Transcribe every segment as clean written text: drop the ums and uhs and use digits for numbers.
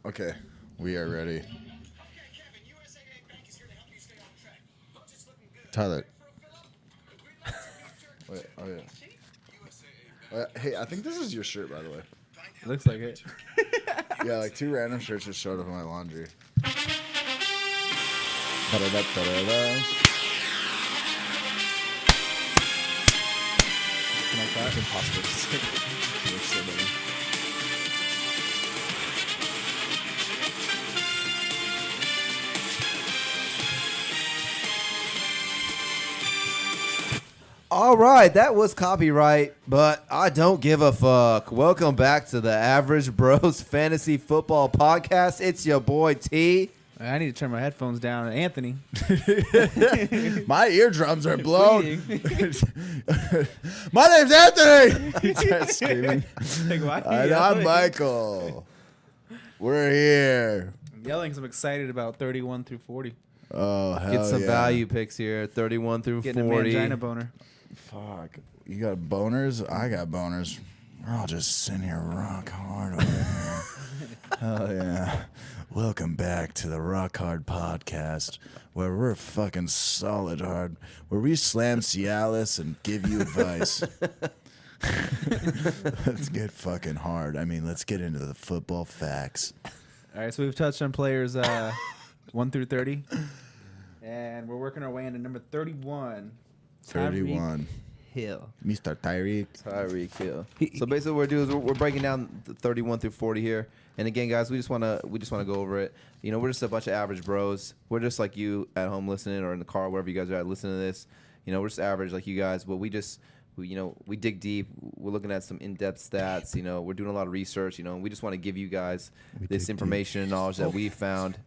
Okay, we are ready. Tyler. Wait, oh yeah. Hey, I think this is your shirt, by the way. Looks like it. Yeah, like 2 random shirts just showed up in my laundry. Ta-da-da, ta-da-da. Can I clap? It's impossible to say. It looks so funny. All right, that was copyright, but I don't give a fuck. Welcome back to the Average Bros Fantasy Football Podcast. It's your boy T. I need to turn my headphones down. Anthony. My eardrums are blown. My name's Anthony. He starts screaming. Like, why? And I'm Michael. We're here. I'm yelling because I'm excited about 31 through 40. Oh, hell Get some yeah. value picks here, 31 through Getting 40. a mangina boner. Fuck. You got boners? I got boners. We're all just sitting here rock hard over here. Hell yeah. Welcome back to the Rock Hard Podcast, where we're fucking solid hard, where we slam Cialis and give you advice. Let's get fucking hard. I mean, let's get into the football facts. All right, so we've touched on players 1 through 30. And we're working our way into number 31. 31. Hill. Mr. Tyreek. Tyreek Hill. So basically, what we're doing is we're breaking down the 31 through 40 here. And again, guys, we just want to go over it. You know, we're just a bunch of average bros. We're just like you at home listening or in the car, wherever you guys are at listening to this. You know, we're just average like you guys, but we dig deep. We're looking at some in-depth stats. You know, we're doing a lot of research. You know, and we just want to give you guys this information and knowledge that we found.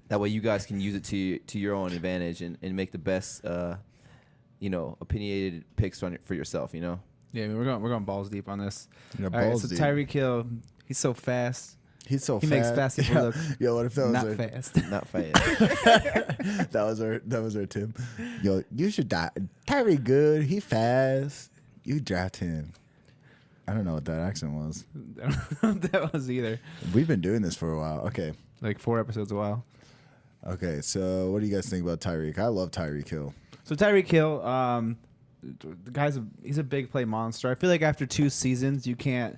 That way, you guys can use it to your own advantage and make the best, opinionated picks for yourself. You know. Yeah, I mean, we're going balls deep on this. Yeah, All right, balls so deep. Tyreek Hill, he's so fast. He's so He fast. makes fast people look Yo, what if that was not our, fast. Not fast. that was our Tim. Yo, you should die. Tyreek good. He fast. You draft him. I don't know what that accent was. I don't know what that was either. We've been doing this for a while. Okay. Like 4 episodes a while. Okay, so what do you guys think about Tyreek? I love Tyreek Hill. So Tyreek Hill, the guy's he's a big play monster. I feel like after 2 seasons, you can't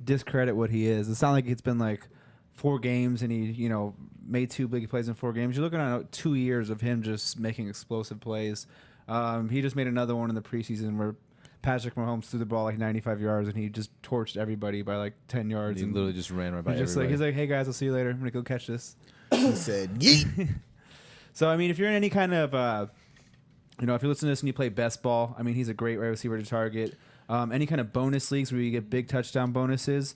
discredit what he is. It's not like it's been like 4 games and he, made 2 big plays in 4 games. You're looking at 2 years of him just making explosive plays. He just made another one in the preseason where Patrick Mahomes threw the ball like 95 yards and he just torched everybody by like 10 yards. He and literally just ran right by he's everybody. like, hey guys, I'll see you later. I'm gonna go catch this. He said, yeet. So I mean, if you're in any kind of, if you're listening to this and you play best ball, I mean, he's a great wide receiver to target. Any kind of bonus leagues where you get big touchdown bonuses,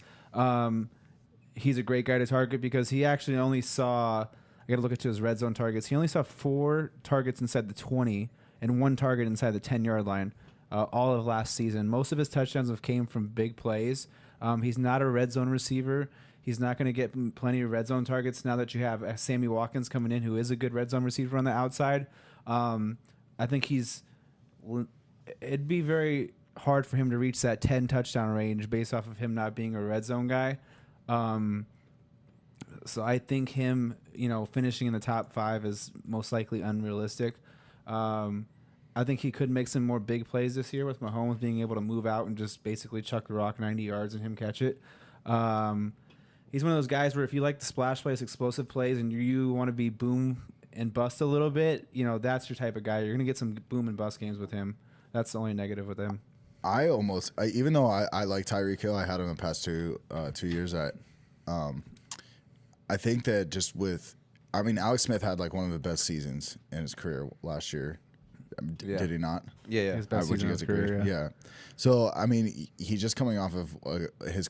he's a great guy to target because he actually only saw. I got to look at his red zone targets. He only saw 4 targets inside the 20 and 1 target inside the 10-yard line. All of last season. Most of his touchdowns have came from big plays. He's not a red zone receiver. He's not going to get plenty of red zone targets now that you have Sammy Watkins coming in, who is a good red zone receiver on the outside. I think it'd be very hard for him to reach that 10 touchdown range based off of him not being a red zone guy. So I think him, finishing in the top 5 is most likely unrealistic. I think he could make some more big plays this year with Mahomes being able to move out and just basically chuck the rock 90 yards and him catch it. He's one of those guys where if you like the splash plays, explosive plays, and you want to be boom and bust a little bit, that's your type of guy. You're going to get some boom and bust games with him. That's the only negative with him. Even though I like Tyreek Hill, I had him in the past 2 years. I think that Alex Smith had like one of the best seasons in his career last year. Yeah. Did he not? Yeah. His best season of his career, yeah. So, I mean, he's just coming off of his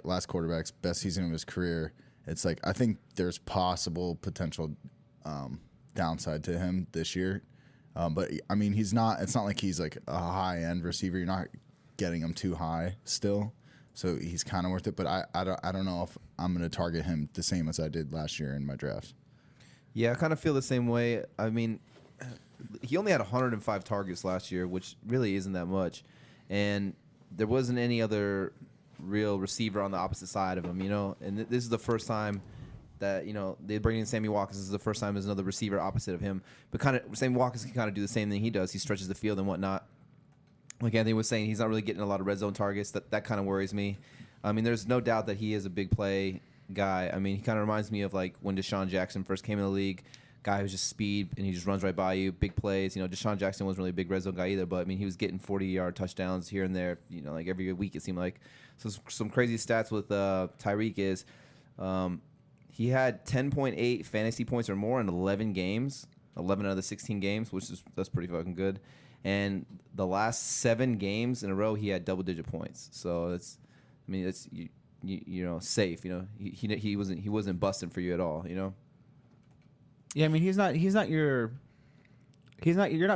last quarterback's best season of his career. It's like, I think there's potential downside to him this year. But, I mean, it's not like he's like a high-end receiver. You're not getting him too high still. So he's kind of worth it. But I don't know if I'm going to target him the same as I did last year in my drafts. Yeah, I kind of feel the same way. I mean, he only had 105 targets last year, which really isn't that much. And there wasn't any other real receiver on the opposite side of him, you know. And this is the first time that, you know, they bring in Sammy Watkins. This is the first time there's another receiver opposite of him. But kind of Sammy Watkins can kind of do the same thing he does. He stretches the field and whatnot. Like Anthony was saying, he's not really getting a lot of red zone targets. That kind of worries me. I mean, there's no doubt that he is a big play guy. I mean, he kind of reminds me of like when Deshaun Jackson first came in the league. Guy who's just speed and he just runs right by you. Big plays. You know, Deshaun Jackson wasn't really a big red zone guy either, but I mean, he was getting 40-yard touchdowns here and there. You know, like every week it seemed like. So some crazy stats with Tyreek is he had 10.8 fantasy points or more in 11 games, 11 out of the 16 games, that's pretty fucking good. And the last 7 games in a row, he had double-digit points. So it's you know, safe. You know, he wasn't busting for you at all. You know. Yeah, I mean, you're not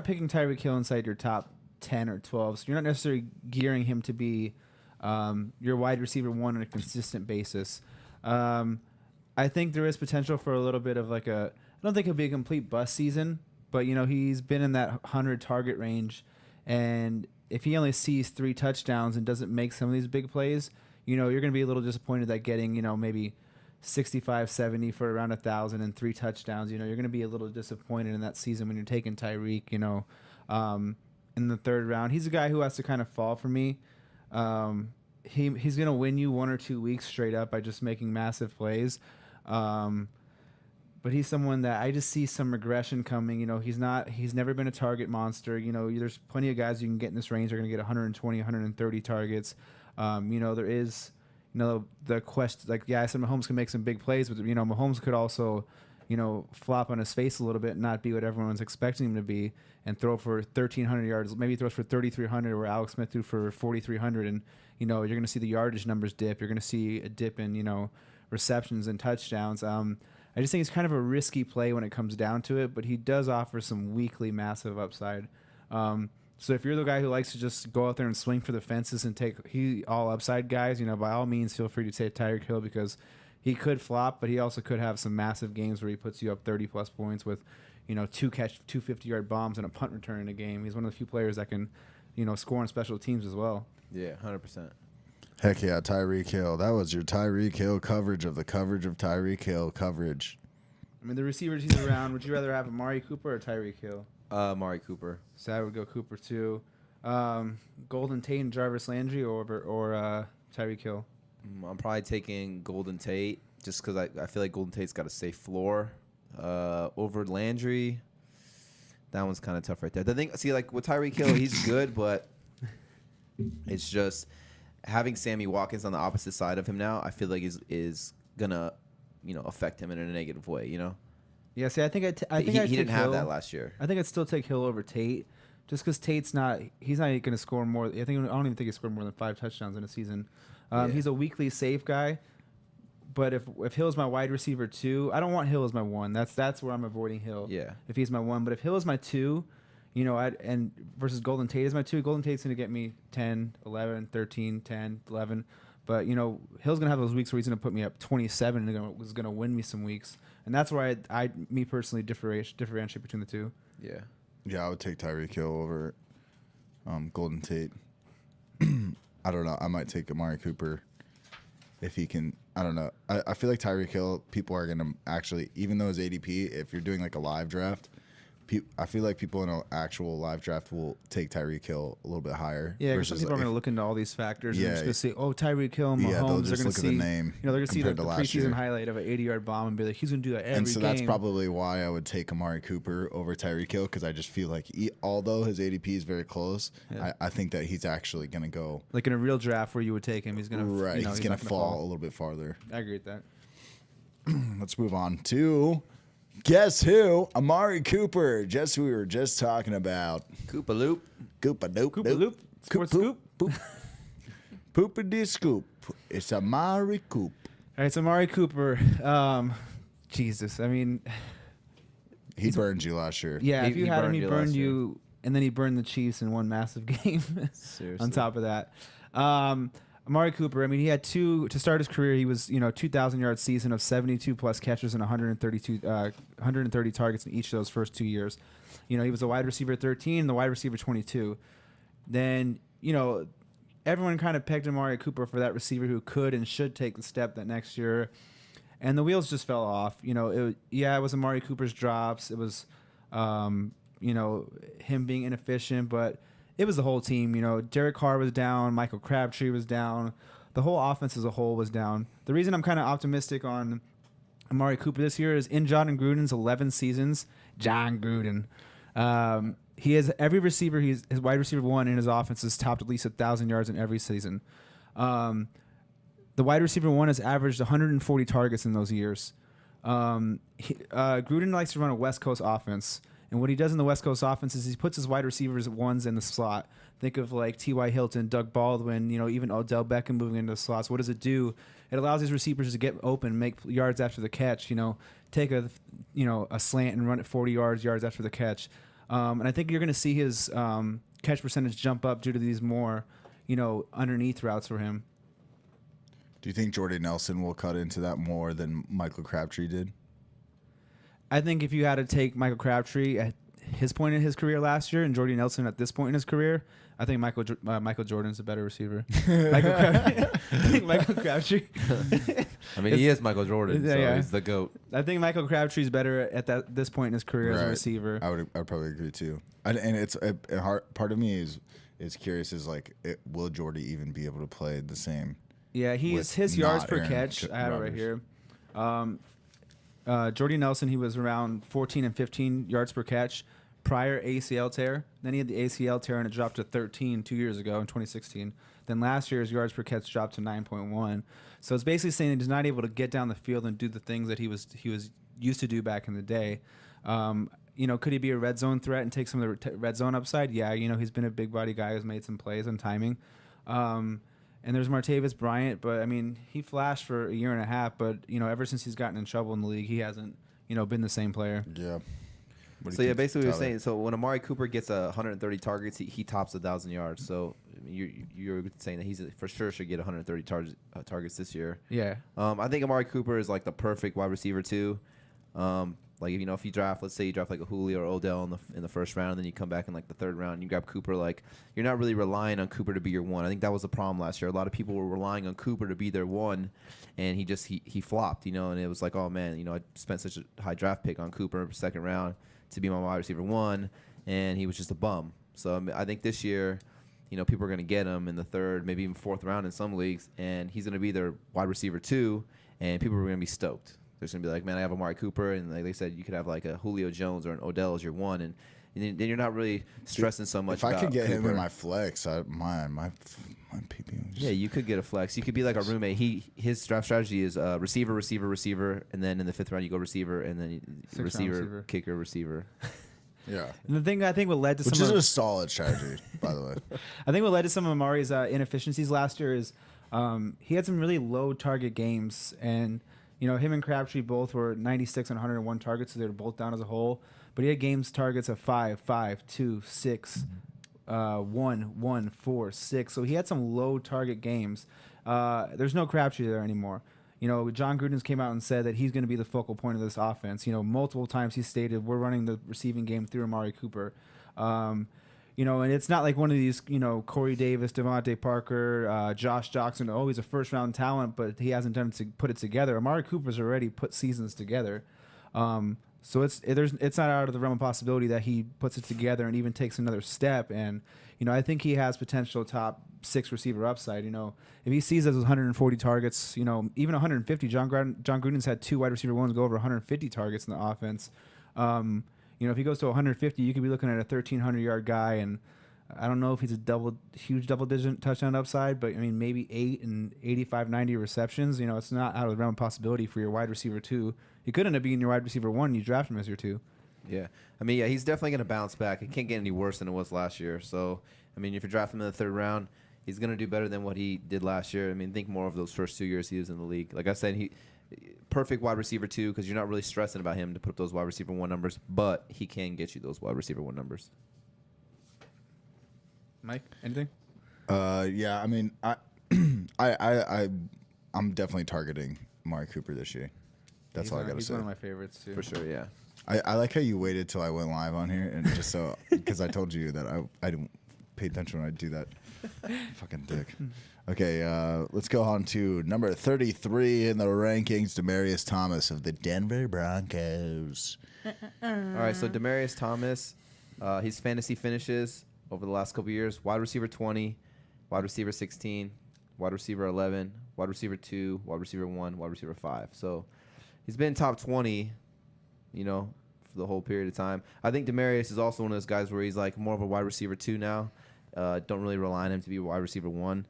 picking Tyreek Hill inside your top 10 or 12. So you're not necessarily gearing him to be your wide receiver 1 on a consistent basis. I think there is potential for a little bit of like I don't think it'll be a complete bust season. But, you know, he's been in that 100 target range. And if he only sees 3 touchdowns and doesn't make some of these big plays, you know, you're going to be a little disappointed that getting, you know, maybe 65, 70 for around 1,000 and 3 touchdowns. You know, you're going to be a little disappointed in that season when you're taking Tyreek, you know, in the 3rd round. He's a guy who has to kind of fall for me. He's going to win you 1 or 2 weeks straight up by just making massive plays. But he's someone that I just see some regression coming. You know, he's never been a target monster. You know, there's plenty of guys you can get in this range. They're going to get 120, 130 targets. You know, there is, you know, the quest, like, yeah, I said Mahomes can make some big plays, but, you know, Mahomes could also, you know, flop on his face a little bit and not be what everyone's expecting him to be and throw for 1,300 yards. Maybe he throws for 3,300 where Alex Smith threw for 4,300. And, you know, you're going to see the yardage numbers dip. You're going to see a dip in, you know, receptions and touchdowns. I just think it's kind of a risky play when it comes down to it, but he does offer some weekly massive upside. So if you're the guy who likes to just go out there and swing for the fences and take all upside guys, you know, by all means, feel free to take Tyreek Hill because he could flop, but he also could have some massive games where he puts you up 30-plus points with, you know, 2 50-yard bombs and a punt return in a game. He's one of the few players that can, you know, score on special teams as well. Yeah, 100%. Heck yeah, Tyreek Hill. That was your Tyreek Hill coverage of the coverage of Tyreek Hill coverage. I mean, the receivers he's around, would you rather have Amari Cooper or Tyreek Hill? Amari Cooper. So I would go Cooper too. Golden Tate and Jarvis Landry or Tyreek Hill? I'm probably taking Golden Tate just because I feel like Golden Tate's got a safe floor. Over Landry, that one's kind of tough right there. The thing, see, like with Tyreek Hill, he's good, but it's just having Sammy Watkins on the opposite side of him now, I feel like is gonna, you know, affect him in a negative way. You know. Yeah. See, I think he didn't have that last year. I think I'd still take Hill over Tate, just because Tate's he's not going to score more. I don't even think he scored more than 5 touchdowns in a season. He's a weekly safe guy. But if Hill's my wide receiver 2, I don't want Hill as my 1. That's where I'm avoiding Hill. Yeah. If he's my 1, but if Hill is my 2. You know, and versus Golden Tate is my 2. Golden Tate's going to get me 10, 11, 13, 10, 11. But, you know, Hill's going to have those weeks where he's going to put me up 27 and is going to win me some weeks. And that's where I personally differentiate between the 2. Yeah. Yeah, I would take Tyreek Hill over Golden Tate. I don't know. I might take Amari Cooper if he can. I don't know. I feel like Tyreek Hill, people are going to actually, even though his ADP, if you're doing like a live draft, I feel like people in an actual live draft will take Tyreek Hill a little bit higher. Yeah, because some people are going to look into all these factors and just going to see, Tyreek Hill and Mahomes. Yeah, they'll just they're going to look see at the name. You know, they're going to see the preseason preseason highlight of an 80-yard bomb and be like, he's going to do that every game. And so that's probably why I would take Amari Cooper over Tyreek Hill, because I just feel like although his ADP is very close, I think that he's actually going to go. Like in a real draft where you would take him, he's going to Right, he's going to fall a little bit farther. I agree with that. Let's move on to... Guess who? Amari Cooper. Just who we were just talking about. Koopa Loop. Koopa Doop. Koopa Loop. Sports Scoop. Poopity Scoop. It's Amari Coop. All right, so Amari Cooper. Jesus, I mean... He burned you last year. Yeah, if you had him, he burned you. you, and then he burned the Chiefs in one massive game. Seriously. On top of that. Amari Cooper, I mean, he had to start his career, he was, 2,000-yard season of 72-plus catches and 130 targets in each of those first 2 years. He was a wide receiver 13 and the wide receiver 22. Then, everyone kind of pegged Amari Cooper for that receiver who could and should take the step that next year. And the wheels just fell off. You know, it was Amari Cooper's drops. It was, you know, him being inefficient, but it was the whole team. You know, Derek Carr was down. Michael Crabtree was down. The whole offense as a whole was down. The reason I'm kind of optimistic on Amari Cooper this year is in John Gruden's 11 seasons, John Gruden, he has every receiver, his wide receiver one in his offense has topped at least 1,000 yards in every season. The wide receiver one has averaged 140 targets in those years. Gruden likes to run a West Coast offense. And what he does in the West Coast offense is he puts his wide receivers ones in the slot. Think of like T.Y. Hilton, Doug Baldwin, you know, even Odell Beckham moving into the slots. What does it do? It allows these receivers to get open, make yards after the catch, you know, take a slant and run it 40 yards after the catch. And I think you're going to see his catch percentage jump up due to these more, you know, underneath routes for him. Do you think Jordy Nelson will cut into that more than Michael Crabtree did? I think if you had to take Michael Crabtree at his point in his career last year and Jordy Nelson at this point in his career, I think Michael Jordan's a better receiver. I think Michael Crabtree. I mean, he is Michael Jordan, so he's the GOAT. I think Michael Crabtree's better at this point in his career as a receiver. I'd probably agree too. And it's a part of me is curious is like, will Jordy even be able to play the same? Yeah, his yards per catch. I have it right here. Jordy Nelson, he was around 14 and 15 yards per catch prior ACL tear. Then he had the ACL tear and it dropped to 13 2 years ago in 2016. Then last year his yards per catch dropped to 9.1. So it's basically saying he's not able to get down the field and do the things that he was used to do back in the day. You know, could he be a red zone threat and take some of the red zone upside? Yeah, you know, he's been a big body guy who's made some plays on timing. And there's Martavis Bryant, but I mean, he flashed for a year and a half, but you know, ever since he's gotten in trouble in the league, he hasn't, you know, been the same player. Yeah. So yeah, basically what you're saying. So when Amari Cooper gets 130 targets, he tops 1,000 yards. So I mean, you're saying that he's for sure should get 130 targets this year. Yeah. I think Amari Cooper is like the perfect wide receiver too. Like, you know, if you draft, let's say you draft like a Julio or Odell in the first round, and then you come back in like the third round and you grab Cooper, like you're not really relying on Cooper to be your one. I think that was the problem last year. A lot of people were relying on Cooper to be their one, and he flopped, you know, and it was like, oh man, you know, I spent such a high draft pick on Cooper second round to be my wide receiver one, and he was just a bum. So I think this year, you know, people are going to get him in the third, maybe even fourth round in some leagues, and he's going to be their wide receiver two, and people are going to be stoked. They're going to be like, man, I have Amari Cooper, and like they said, you could have like a Julio Jones or an Odell as your one, and then you're not really stressing so much. If I about could get Cooper. him in my flex, my PP. Yeah, you could get a flex. You could be like a roommate. His draft strategy is receiver, and then in the fifth round you go receiver, and then receiver, kicker, receiver. Yeah. And the thing I think what led to which is a solid strategy, by the way. I think what led to some of Amari's inefficiencies last year is he had some really low target games, and you know, him and Crabtree both were 96 and 101 targets, so they were both down as a whole. But he had games targets of 5, 2, 6, 1, 4, 6. So he had some low target games. There's no Crabtree there anymore. You know, John Gruden came out and said that he's going to be the focal point of this offense. You know, multiple times he stated we're running the receiving game through Amari Cooper. You know, and it's not like one of these, you know, Corey Davis, Devontae Parker, Josh Jackson. Oh, he's a first-round talent, but he hasn't done to put it together. Amari Cooper's already put seasons together. So it's not out of the realm of possibility that he puts it together and even takes another step. And, you know, I think he has potential top 6 receiver upside. You know, if he sees those 140 targets, you know, even 150, John Gruden's had 2 wide receiver ones go over 150 targets in the offense. You know, if he goes to 150, you could be looking at a 1,300-yard guy, and I don't know if he's a huge double-digit touchdown upside, but, I mean, maybe 8 and 85, 90 receptions. You know, it's not out of the realm of possibility for your wide receiver 2. He could end up being your wide receiver 1. You draft him as your 2. Yeah. I mean, yeah, he's definitely going to bounce back. It can't get any worse than it was last year. So, I mean, if you draft him in the third round, he's going to do better than what he did last year. I mean, think more of those first 2 years he was in the league. Like I said, perfect wide receiver 2 because you're not really stressing about him to put up those wide receiver 1 numbers, but he can get you those wide receiver 1 numbers. Mike, anything? Yeah, I mean, I'm definitely targeting Amari Cooper this year. That's all I got to say. He's one of my favorites too. For sure, yeah. I like how you waited till I went live on here, and just so because I told you that I pay attention when I do that. Fucking dick. Okay, let's go on to number 33 in the rankings, Demaryius Thomas of the Denver Broncos. All right, so Demaryius Thomas, his fantasy finishes over the last couple of years: wide receiver 20, wide receiver 16, wide receiver 11, wide receiver 2, wide receiver 1, wide receiver 5. So he's been top 20, for the whole period of time. I think Demaryius is also one of those guys where he's like more of a wide receiver 2 now. Don't really rely on him to be a wide receiver 1.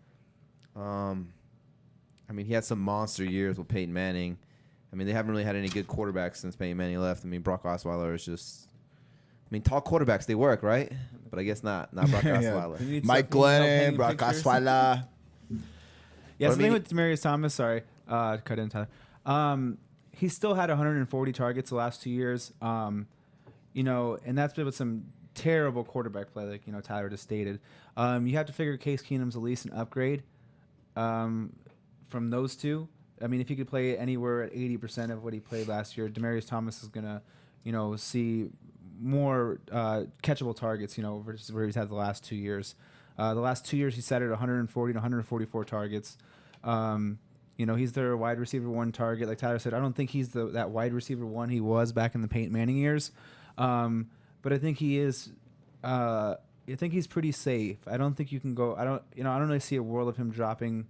He had some monster years with Peyton Manning. They haven't really had any good quarterbacks since Peyton Manning left. Brock Osweiler is just... tall quarterbacks, they work, right? But I guess not Brock Osweiler. Mike Glennon, Brock Osweiler. Yeah, the thing with Demaryius Thomas, sorry, cut in, Tyler. He still had 140 targets the last 2 years. And that's been with some terrible quarterback play, like Tyler just stated. You have to figure Case Keenum's at least an upgrade from those two. If he could play anywhere at 80% of what he played last year, Demaryius Thomas is gonna, see more catchable targets, versus where he's had the last 2 years. The last 2 years he sat at 140 to 144 targets. He's their wide receiver 1 target. Like Tyler said, I don't think he's that wide receiver 1 he was back in the Peyton Manning years. But I think he is. I think he's pretty safe. I don't think you can go. I don't really see a world of him dropping,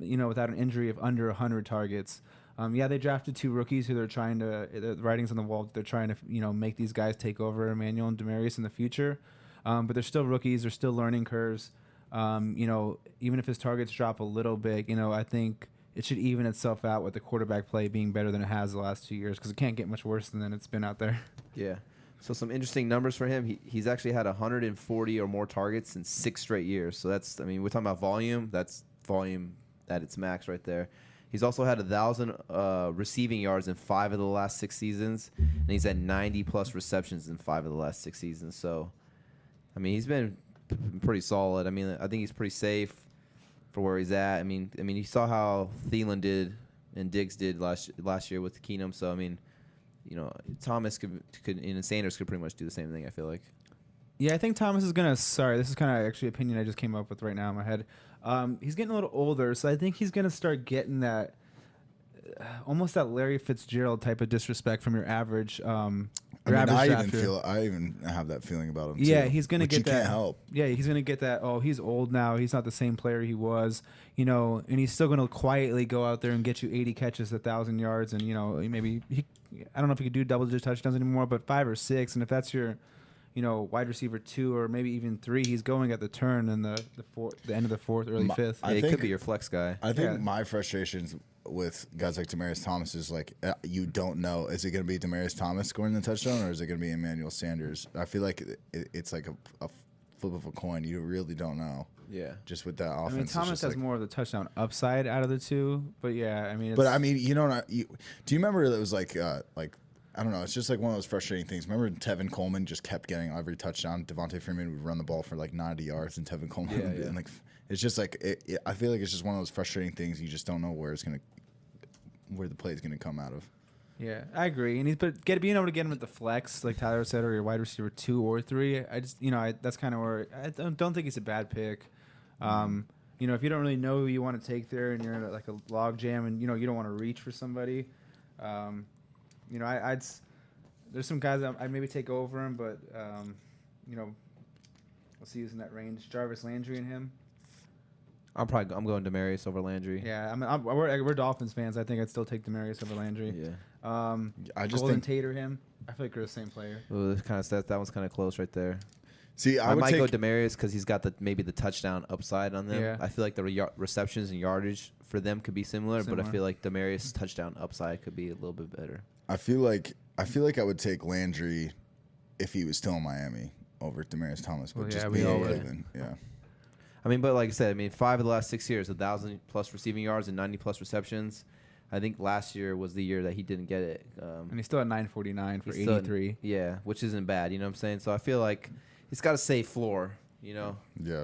without an injury of under 100 targets. They drafted 2 rookies who they're trying to. The writing's on the wall. They're trying to, make these guys take over Emmanuel and Demaryius in the future. But they're still rookies. They're still learning curves. Even if his targets drop a little bit, I think it should even itself out with the quarterback play being better than it has the last 2 years, because it can't get much worse than it's been out there. Yeah. So some interesting numbers for him. He's actually had 140 or more targets in 6 straight years. So that's, we're talking about volume. That's volume at its max right there. He's also had 1,000 receiving yards in 5 of the last 6 seasons, and he's had 90-plus receptions in 5 of the last 6 seasons. So, he's been pretty solid. I think he's pretty safe for where he's at. You saw how Thielen did and Diggs did last year with Keenum. So, Thomas could and Sanders could pretty much do the same thing, I feel like. Yeah, I think Thomas is gonna. Sorry, this is kind of actually opinion I just came up with right now in my head. He's getting a little older, so I think he's gonna start getting that almost that Larry Fitzgerald type of disrespect from your average. I even have that feeling about him. Yeah, too, he's gonna get you that. Can't help. Yeah, he's gonna get that. Oh, he's old now. He's not the same player he was. And he's still gonna quietly go out there and get you 80 catches, 1,000 yards, and maybe I don't know if he could do double-digit touchdowns anymore, but 5 or 6, and if that's your wide receiver 2 or maybe even 3, he's going at the turn in the end of the 4th, early 5th. He could be your flex guy. I think my frustrations with guys like Demaryius Thomas is like you don't know, is it going to be Demaryius Thomas scoring the touchdown or is it going to be Emmanuel Sanders? I feel like it's like a flip of a coin. You really don't know. Yeah, just with that offense. Thomas has more of the touchdown upside out of the 2, but yeah, do you remember that was like I don't know. It's just like one of those frustrating things. Remember Tevin Coleman just kept getting every touchdown. Devontae Freeman would run the ball for like 90 yards, and Tevin Coleman would be, and like it's just like I feel like it's just one of those frustrating things. You just don't know where the play is gonna come out of. Yeah, I agree. And being able to get him at the flex, like Tyler said, or your wide receiver 2 or 3. I just that's kind of where I don't think he's a bad pick. If you don't really know who you want to take there, and you're in like a log jam, and you don't want to reach for somebody. There's some guys I'd maybe take over him, but we'll see who's in that range. Jarvis, Landry, and him. I'm going Demaryius over Landry. Yeah, we're Dolphins fans. I think I'd still take Demaryius over Landry. Yeah. I just think Tate or him. I feel like they're the same player. Ooh, that one's kind of close right there. See, I might go Demaryius because he's got maybe the touchdown upside on them. Yeah. I feel like the receptions and yardage for them could be similar, but I feel like Demaryius' touchdown upside could be a little bit better. I feel like I would take Landry if he was still in Miami over Demaryius Thomas, but we all would. Yeah. But like I said, 5 of the last 6 years, 1,000+ receiving yards and 90+ receptions. I think last year was the year that he didn't get it. And he's still at 949 for 83. Yeah, which isn't bad. You know what I'm saying? So I feel like he's got a safe floor. Yeah.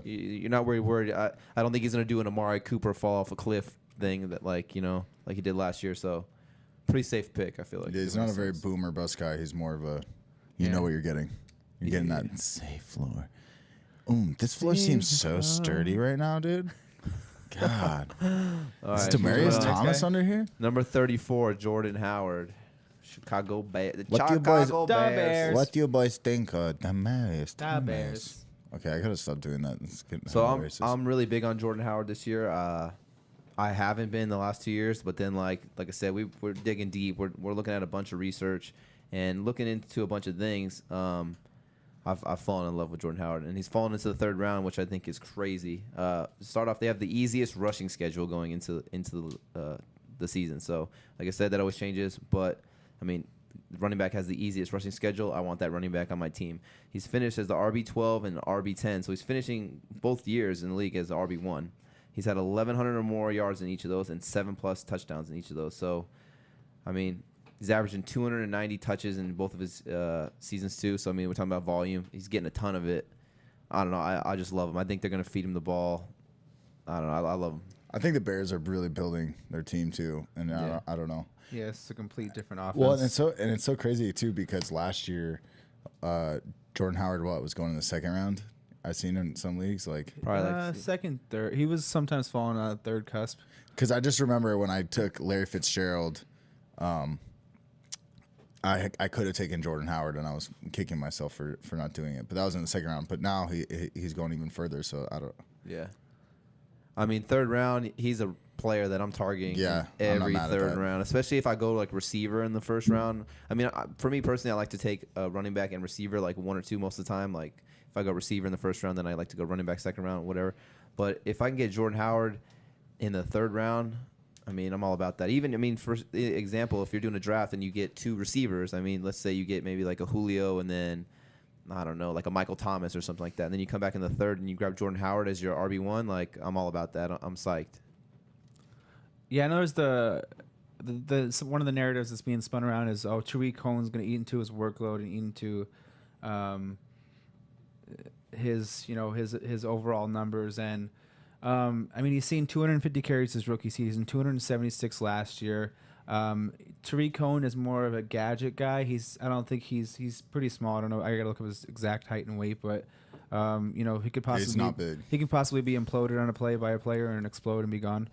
You're not worried. I don't think he's gonna do an Amari Cooper fall off a cliff thing that like he did last year. So pretty safe pick. I feel like. Yeah, he's not a very boom or bust guy. He's more of a, you know what you're getting. You're getting that safe floor. This floor seems so sturdy right now, dude. God. All Is right, Demaryius Next Thomas guy. under here? Number 34, Jordan Howard. Chicago Bears. The What do you boys- Chicago The Bears. Bears. What do you boys think of Demaryius The Thomas? Bears. Okay, I gotta stop doing that. It's getting So hella racist. I'm really big on Jordan Howard this year. I haven't been the last 2 years, but then like I said, we're digging deep. We're looking at a bunch of research and looking into a bunch of things. I've fallen in love with Jordan Howard, and he's fallen into the third round, which I think is crazy. To start off, they have the easiest rushing schedule going into the season. So like I said, that always changes, but I mean, running back has the easiest rushing schedule. I want that running back on my team. He's finished as the RB12 and the RB10, so he's finishing both years in the league as the RB1. He's had 1,100 or more yards in each of those and 7+ touchdowns in each of those. So, I mean, he's averaging 290 touches in both of his seasons too. So, I mean, we're talking about volume. He's getting a ton of it. I don't know. I just love him. I think they're going to feed him the ball. I don't know. I love him. I think the Bears are really building their team too, and Yeah. I don't know. Yeah, it's a complete different offense. Well, and it's so crazy too because last year, Jordan Howard was going in the second round. I've seen in some leagues Probably like second, third. He was sometimes falling on the third cusp. because I just remember when I took Larry Fitzgerald, I could have taken Jordan Howard and I was kicking myself for not doing it. But that was in the second round. But now he's going even further. So I don't. Yeah. I mean, third round, he's a player that I'm targeting Yeah, in I'm not every mad at third that. round, especially if I go like receiver in the first round. I mean, for me personally, I like to take a running back and receiver like one or two most of the time. Like if I go receiver in the first round, then I like to go running back second round, whatever. But if I can get Jordan Howard in the third round, I mean, I'm all about that. Even, I mean, for example, if you're doing a draft and you get two receivers, I mean, let's say you get maybe like a Julio and then, I don't know, like a Michael Thomas or something like that. And then you come back in the third and you grab Jordan Howard as your RB1. Like, I'm all about that. I'm psyched. Yeah, I know there's the one of the narratives that's being spun around is, oh, Tyreek Cohen's going to eat into his workload and eat into his overall numbers. And I mean, he's seen 250 carries his rookie season, 276 last year. Tyreek Cohen is more of a gadget guy. I don't think he's pretty small. I don't know. I gotta look up his exact height and weight, but he could possibly He's not big. He can possibly be imploded on a play by a player and explode and be gone.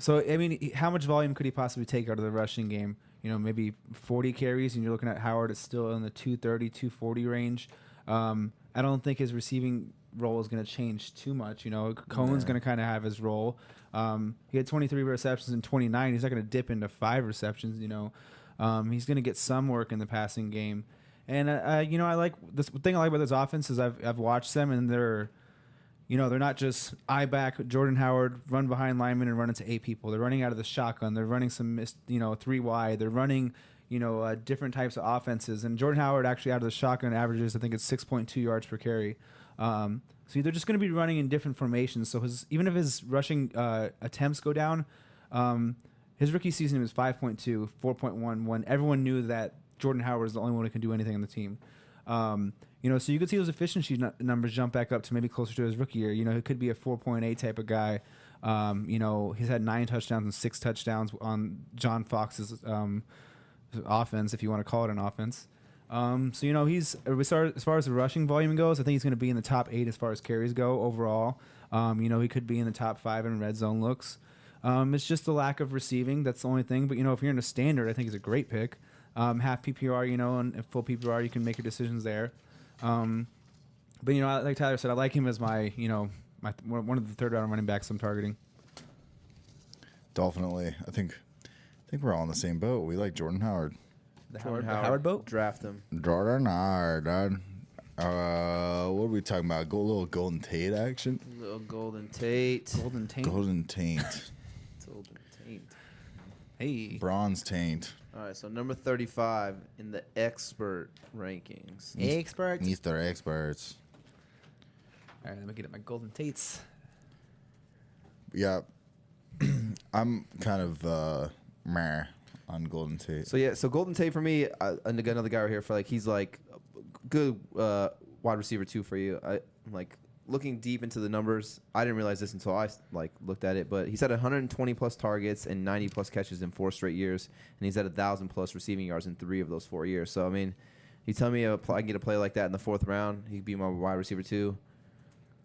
So I mean, how much volume could he possibly take out of the rushing game? Maybe 40 carries, and you're looking at Howard. It's still in the 230, 240 range. I don't think his receiving role is going to change too much. Cohen's going to kind of have his role. He had 23 receptions in 29. He's not going to dip into 5 receptions. He's going to get some work in the passing game. And I like this thing I like about this offense is I've watched them, and they're not just eye back Jordan Howard, run behind linemen and run into 8 people. They're running out of the shotgun. They're running some 3 wide. They're running different types of offenses. And Jordan Howard actually out of the shotgun averages, I think it's 6.2 yards per carry. So they're just going to be running in different formations. So even if his rushing attempts go down, his rookie season was 5.2, 4.1 when everyone knew that Jordan Howard is the only one who can do anything on the team. So you could see those efficiency numbers jump back up to maybe closer to his rookie year. He could be a 4.8 type of guy. He's had 9 touchdowns and 6 touchdowns on John Fox's offense, if you want to call it an offense. He's as far as the rushing volume goes, I think he's going to be in the top 8 as far as carries go overall. He could be in the top 5 in red zone looks. It's just the lack of receiving. That's the only thing. But, if you're in a standard, I think he's a great pick. Half PPR, and full PPR, you can make your decisions there. But like Tyler said, I like him as my one of the third round running backs I'm targeting. Definitely. I think we're all in the same boat. We like Jordan Howard. The Howard boat? Draft him. Jordan Howard. What are we talking about? Go a little Golden Tate action. Little Golden Tate. Golden Taint. Golden Taint. Golden Tate. Hey. Bronze Taint. All right, so number 35 in the expert rankings. Experts. Mr. Experts. All right, let me get at my Golden Tates. Yeah. I'm kind of meh on Golden Tate. So Golden Tate for me, and another guy right here for he's like good wide receiver too for you. I'm looking deep into the numbers. I didn't realize this until I looked at it, but he's had 120 plus targets and 90 plus catches in 4 straight years, and he's had 1,000 plus receiving yards in 3 of those 4 years. So I mean, You tell me I can get a play like that in the 4th round. He could be my wide receiver too.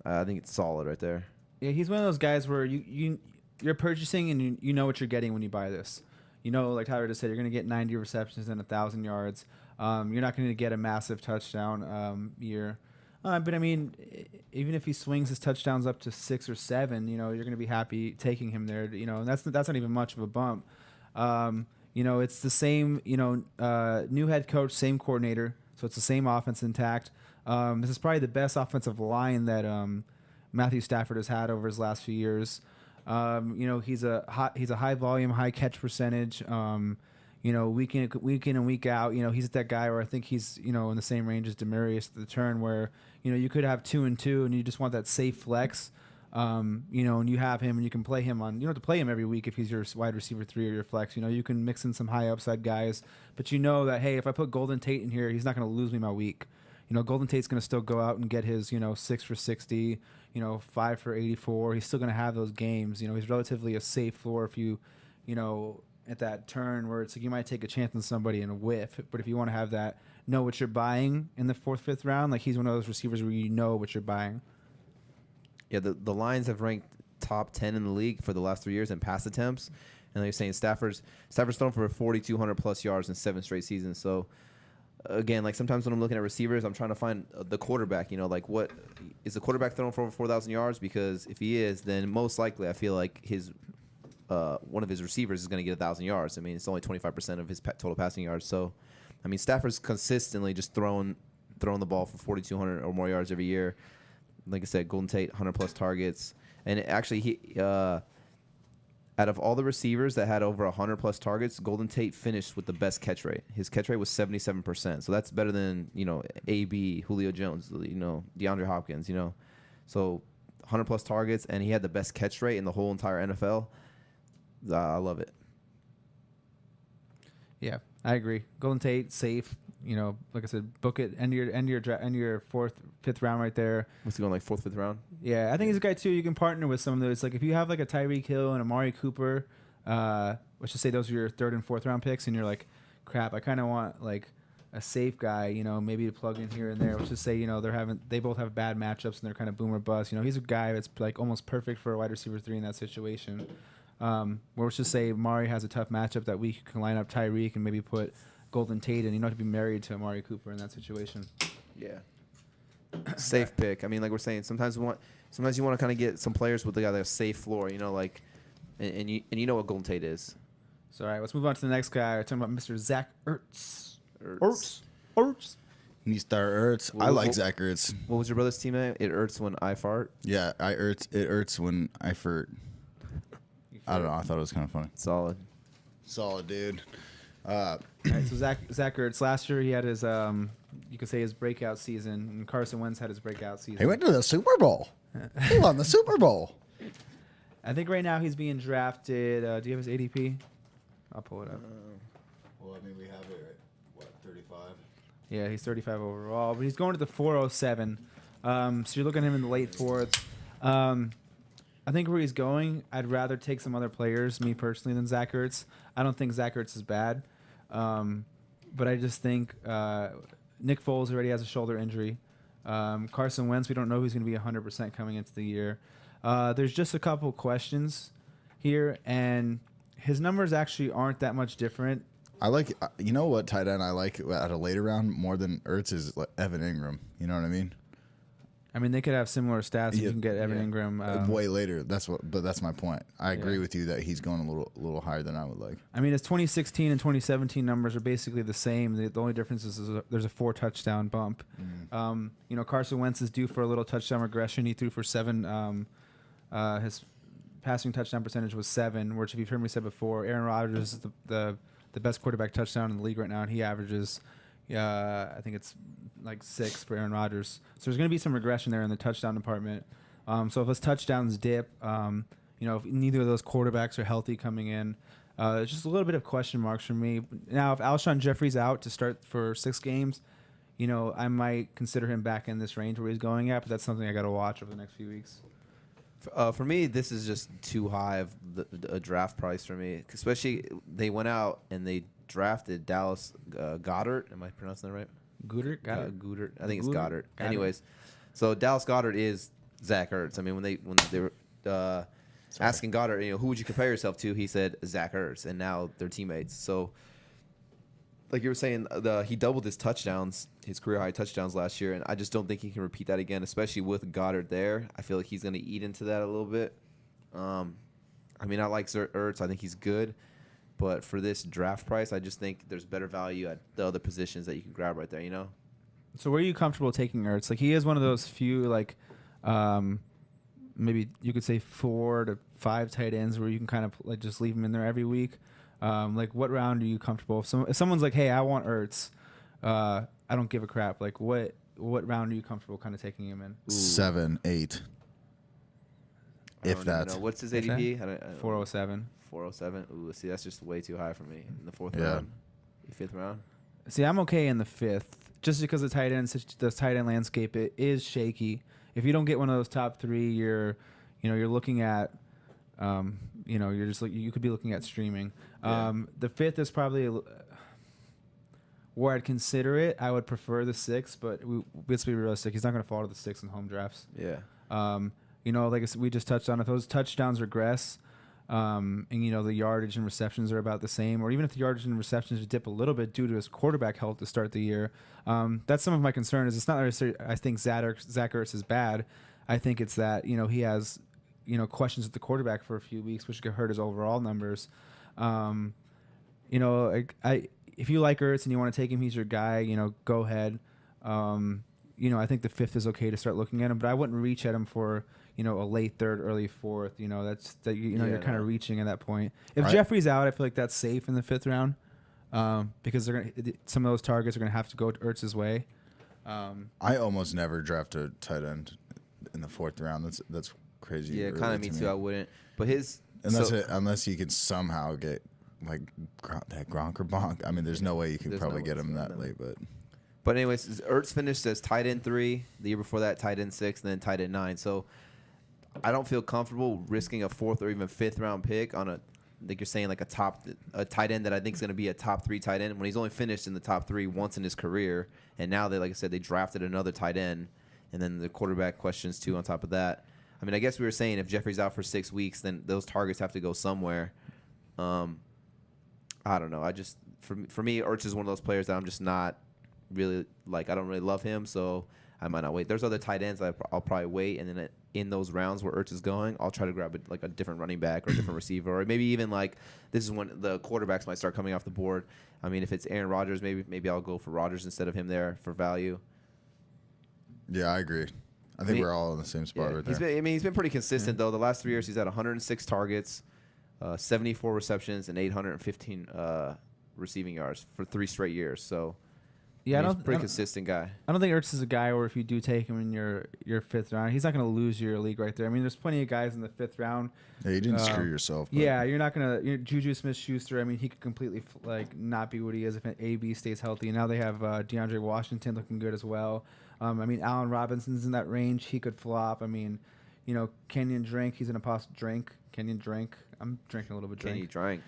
I think it's solid right there. Yeah, he's one of those guys where you're purchasing and you know what you're getting when you buy this. You know, like Tyler just said, you're going to get 90 receptions and 1,000 yards. You're not going to get a massive touchdown year. But I mean, even if he swings his touchdowns up to 6 or 7, you know, you're going to be happy taking him there. You know, and that's not even much of a bump. You know, it's the same. You know, new head coach, same coordinator, so it's the same offense intact. This is probably the best offensive line that Matthew Stafford has had over his last few years. You know, he's a high volume, high catch percentage. You know, week in and week out. You know, he's that guy where I think he's, you know, in the same range as Demaryius at the turn, where, you know, you could have 2 and 2 and you just want that safe flex. You know, and you have him and you can play him on. You don't have to play him every week if he's your wide receiver 3 or your flex. You know, you can mix in some high upside guys, but you know that, hey, if I put Golden Tate in here, he's not going to lose me my week. You know, Golden Tate's going to still go out and get his, you know, 6 for 60, you know, 5 for 84. He's still going to have those games. You know, he's relatively a safe floor if you know, at that turn where it's like you might take a chance on somebody and a whiff. But if you want to have that, know what you're buying in the 4th, 5th round, like he's one of those receivers where you know what you're buying. Yeah, the Lions have ranked top 10 in the league for the last 3 years in pass attempts. And they're saying Stafford's thrown for 4,200 plus yards in 7 straight seasons. So, again, like sometimes when I'm looking at receivers, I'm trying to find the quarterback. You know, like what is the quarterback throwing for over 4,000 yards? Because if he is, then most likely I feel like his one of his receivers is going to get 1,000 yards. I mean, it's only 25% of his total passing yards. So, I mean, Stafford's consistently just throwing the ball for 4,200 or more yards every year. Like I said, Golden Tate 100 plus targets, and actually he. Out of all the receivers that had over 100 plus targets, Golden Tate finished with the best catch rate. His catch rate was 77%. So that's better than, you know, AB, Julio Jones, you know, DeAndre Hopkins, you know. So 100 plus targets, and he had the best catch rate in the whole entire NFL. I love it. Yeah, I agree. Golden Tate, safe. You know, like I said, book it. End your 4th, 5th round right there. What's he going, like 4th, 5th round? Yeah, I think he's a guy too. You can partner with some of those. Like if you have like a Tyreek Hill and Amari Cooper, let's just say those are your 3rd and 4th round picks, and you're like, crap, I kind of want like a safe guy. You know, maybe to plug in here and there. Let's just say, you know, they both have bad matchups and they're kind of boom or bust. You know, he's a guy that's like almost perfect for a wide receiver 3 in that situation. Where let's just say Amari has a tough matchup that week, you can line up Tyreek and maybe put Golden Tate, and you don't have to be married to Amari Cooper in that situation. Yeah. Safe pick. I mean, like we're saying, sometimes you want to kind of get some players with a safe floor, you know, like, and you know what Golden Tate is. So all right, let's move on to the next guy. We're talking about Mr. Zach Ertz. Ertz. You start Ertz. I like Zach Ertz. What was your brother's team name? It Ertz when I fart. Yeah, it Ertz when I fart. I don't know. I thought it was kind of funny. Solid, dude. All right, so Zach Ertz, last year he had his, you could say his breakout season, and Carson Wentz had his breakout season. He went to the Super Bowl. He won the Super Bowl. I think right now he's being drafted. Do you have his ADP? I'll pull it up. Well, I mean, we have it at, 35? Yeah, he's 35 overall, but he's going to the 407. So you're looking at him in the late 4th. I think where he's going, I'd rather take some other players, me personally, than Zach Ertz. I don't think Zach Ertz is bad. But I just think Nick Foles already has a shoulder injury. Carson Wentz, we don't know who's going to be 100% coming into the year. There's just a couple questions here, and his numbers actually aren't that much different. I like, you know what tight end I like at a later round more than Ertz is like Evan Ingram. You know what I mean? I mean, they could have similar stats. You can get Evan Ingram way later. But that's my point. I agree with you that he's going a little higher than I would like. I mean, his 2016 and 2017 numbers are basically the same. The only difference is there's a 4 touchdown bump. You know, Carson Wentz is due for a little touchdown regression. He threw for 7. His passing touchdown percentage was 7. Which, if you've heard me say before, Aaron Rodgers is the best quarterback touchdown in the league right now, and he averages. I think it's like 6 for Aaron Rodgers. So there's going to be some regression there in the touchdown department. So if his touchdowns dip, you know, if neither of those quarterbacks are healthy coming in, it's just a little bit of question marks for me. Now, if Alshon Jeffrey's out to start for 6 games, you know, I might consider him back in this range where he's going at, but that's something I got to watch over the next few weeks. For me, this is just too high of a draft price for me, especially they went out and they drafted Dallas Goedert. Am I pronouncing that right? Goddard. Goddard. I think it's Goddard. Goddard. Anyways, so Dallas Goddard is Zach Ertz. I mean, when they were asking Goddard, who would you compare yourself to? He said Zach Ertz, and now they're teammates. So, like you were saying, he doubled his touchdowns, his career high touchdowns last year, and I just don't think he can repeat that again, especially with Goddard there. I feel like he's going to eat into that a little bit. I mean, I like Ertz. I think he's good. But for this draft price, I just think there's better value at the other positions that you can grab right there, So where are you comfortable taking Ertz? Like, he is one of those few, like, maybe you could say 4 to 5 tight ends where you can kind of like just leave him in there every week. Like, what round are you comfortable? If someone's like, hey, I want Ertz, I don't give a crap. Like, what round are you comfortable kind of taking him in? Ooh. 7, 8. If that. What's his ADP? 407. 407. Ooh, see, that's just way too high for me in the 4th round. 5th round. See, I'm okay in the 5th, just because the tight end landscape it is shaky. If you don't get one of those top 3, you're looking at, you could be looking at streaming. The 5th is probably where I'd consider it. I would prefer the 6th, but let's be realistic. He's not going to fall to the 6th in home drafts. Yeah. Like we just touched on, if those touchdowns regress, and the yardage and receptions are about the same, or even if the yardage and receptions dip a little bit due to his quarterback health to start the year, that's some of my concern. Is it's not necessarily I think Zach Ertz is bad. I think it's that he has questions at the quarterback for a few weeks, which could hurt his overall numbers. If you like Ertz and you want to take him, he's your guy. Go ahead. I think the 5th is okay to start looking at him, but I wouldn't reach at him for a late 3rd, early 4th. You're kind of reaching at that point. If Jeffrey's out, I feel like that's safe in the 5th round, because some of those targets are gonna have to go Ertz's way. I almost never draft a tight end in the 4th round. That's crazy. Yeah, kind of me too. I wouldn't. But unless you can somehow get like that Gronk or Bonk. I mean, there's no way you can probably get him that late, But anyways, Ertz finished as tight end 3. The year before that, tight end 6, and then tight end 9. So I don't feel comfortable risking a 4th or even 5th round pick on like you're saying, like a tight end that I think is going to be a top 3 tight end when he's only finished in the top 3 once in his career. And now like I said, they drafted another tight end, and then the quarterback questions too on top of that. I mean, I guess we were saying if Jeffrey's out for 6 weeks, then those targets have to go somewhere. I don't know. For me, Ertz is one of those players that I'm just not really like. I don't really love him, so I might not wait. There's other tight ends I'll probably wait, and then in those rounds where Ertz is going, I'll try to grab a different running back or a different receiver, or maybe even like this is when the quarterbacks might start coming off the board. I mean, if it's Aaron Rodgers, maybe I'll go for Rodgers instead of him there for value. Yeah, I agree. I think we're all in the same spot right there. He's been pretty consistent though. The last 3 years, he's had 106 targets, 74 receptions, and 815 receiving yards for 3 straight years. So. Yeah, he's a pretty consistent guy. I don't think Ertz is a guy where if you do take him in your 5th round, he's not going to lose your league right there. I mean, there's plenty of guys in the 5th round. Yeah, you didn't screw yourself. Yeah, you're not going to. Juju Smith-Schuster, I mean, he could completely not be what he is if AB stays healthy. And now they have DeAndre Washington looking good as well. I mean, Allen Robinson's in that range. He could flop. I mean, Kenyon Drake, he's an apostle. Kenyon Drake. I'm drinking a little bit of drink. Kenny Drake.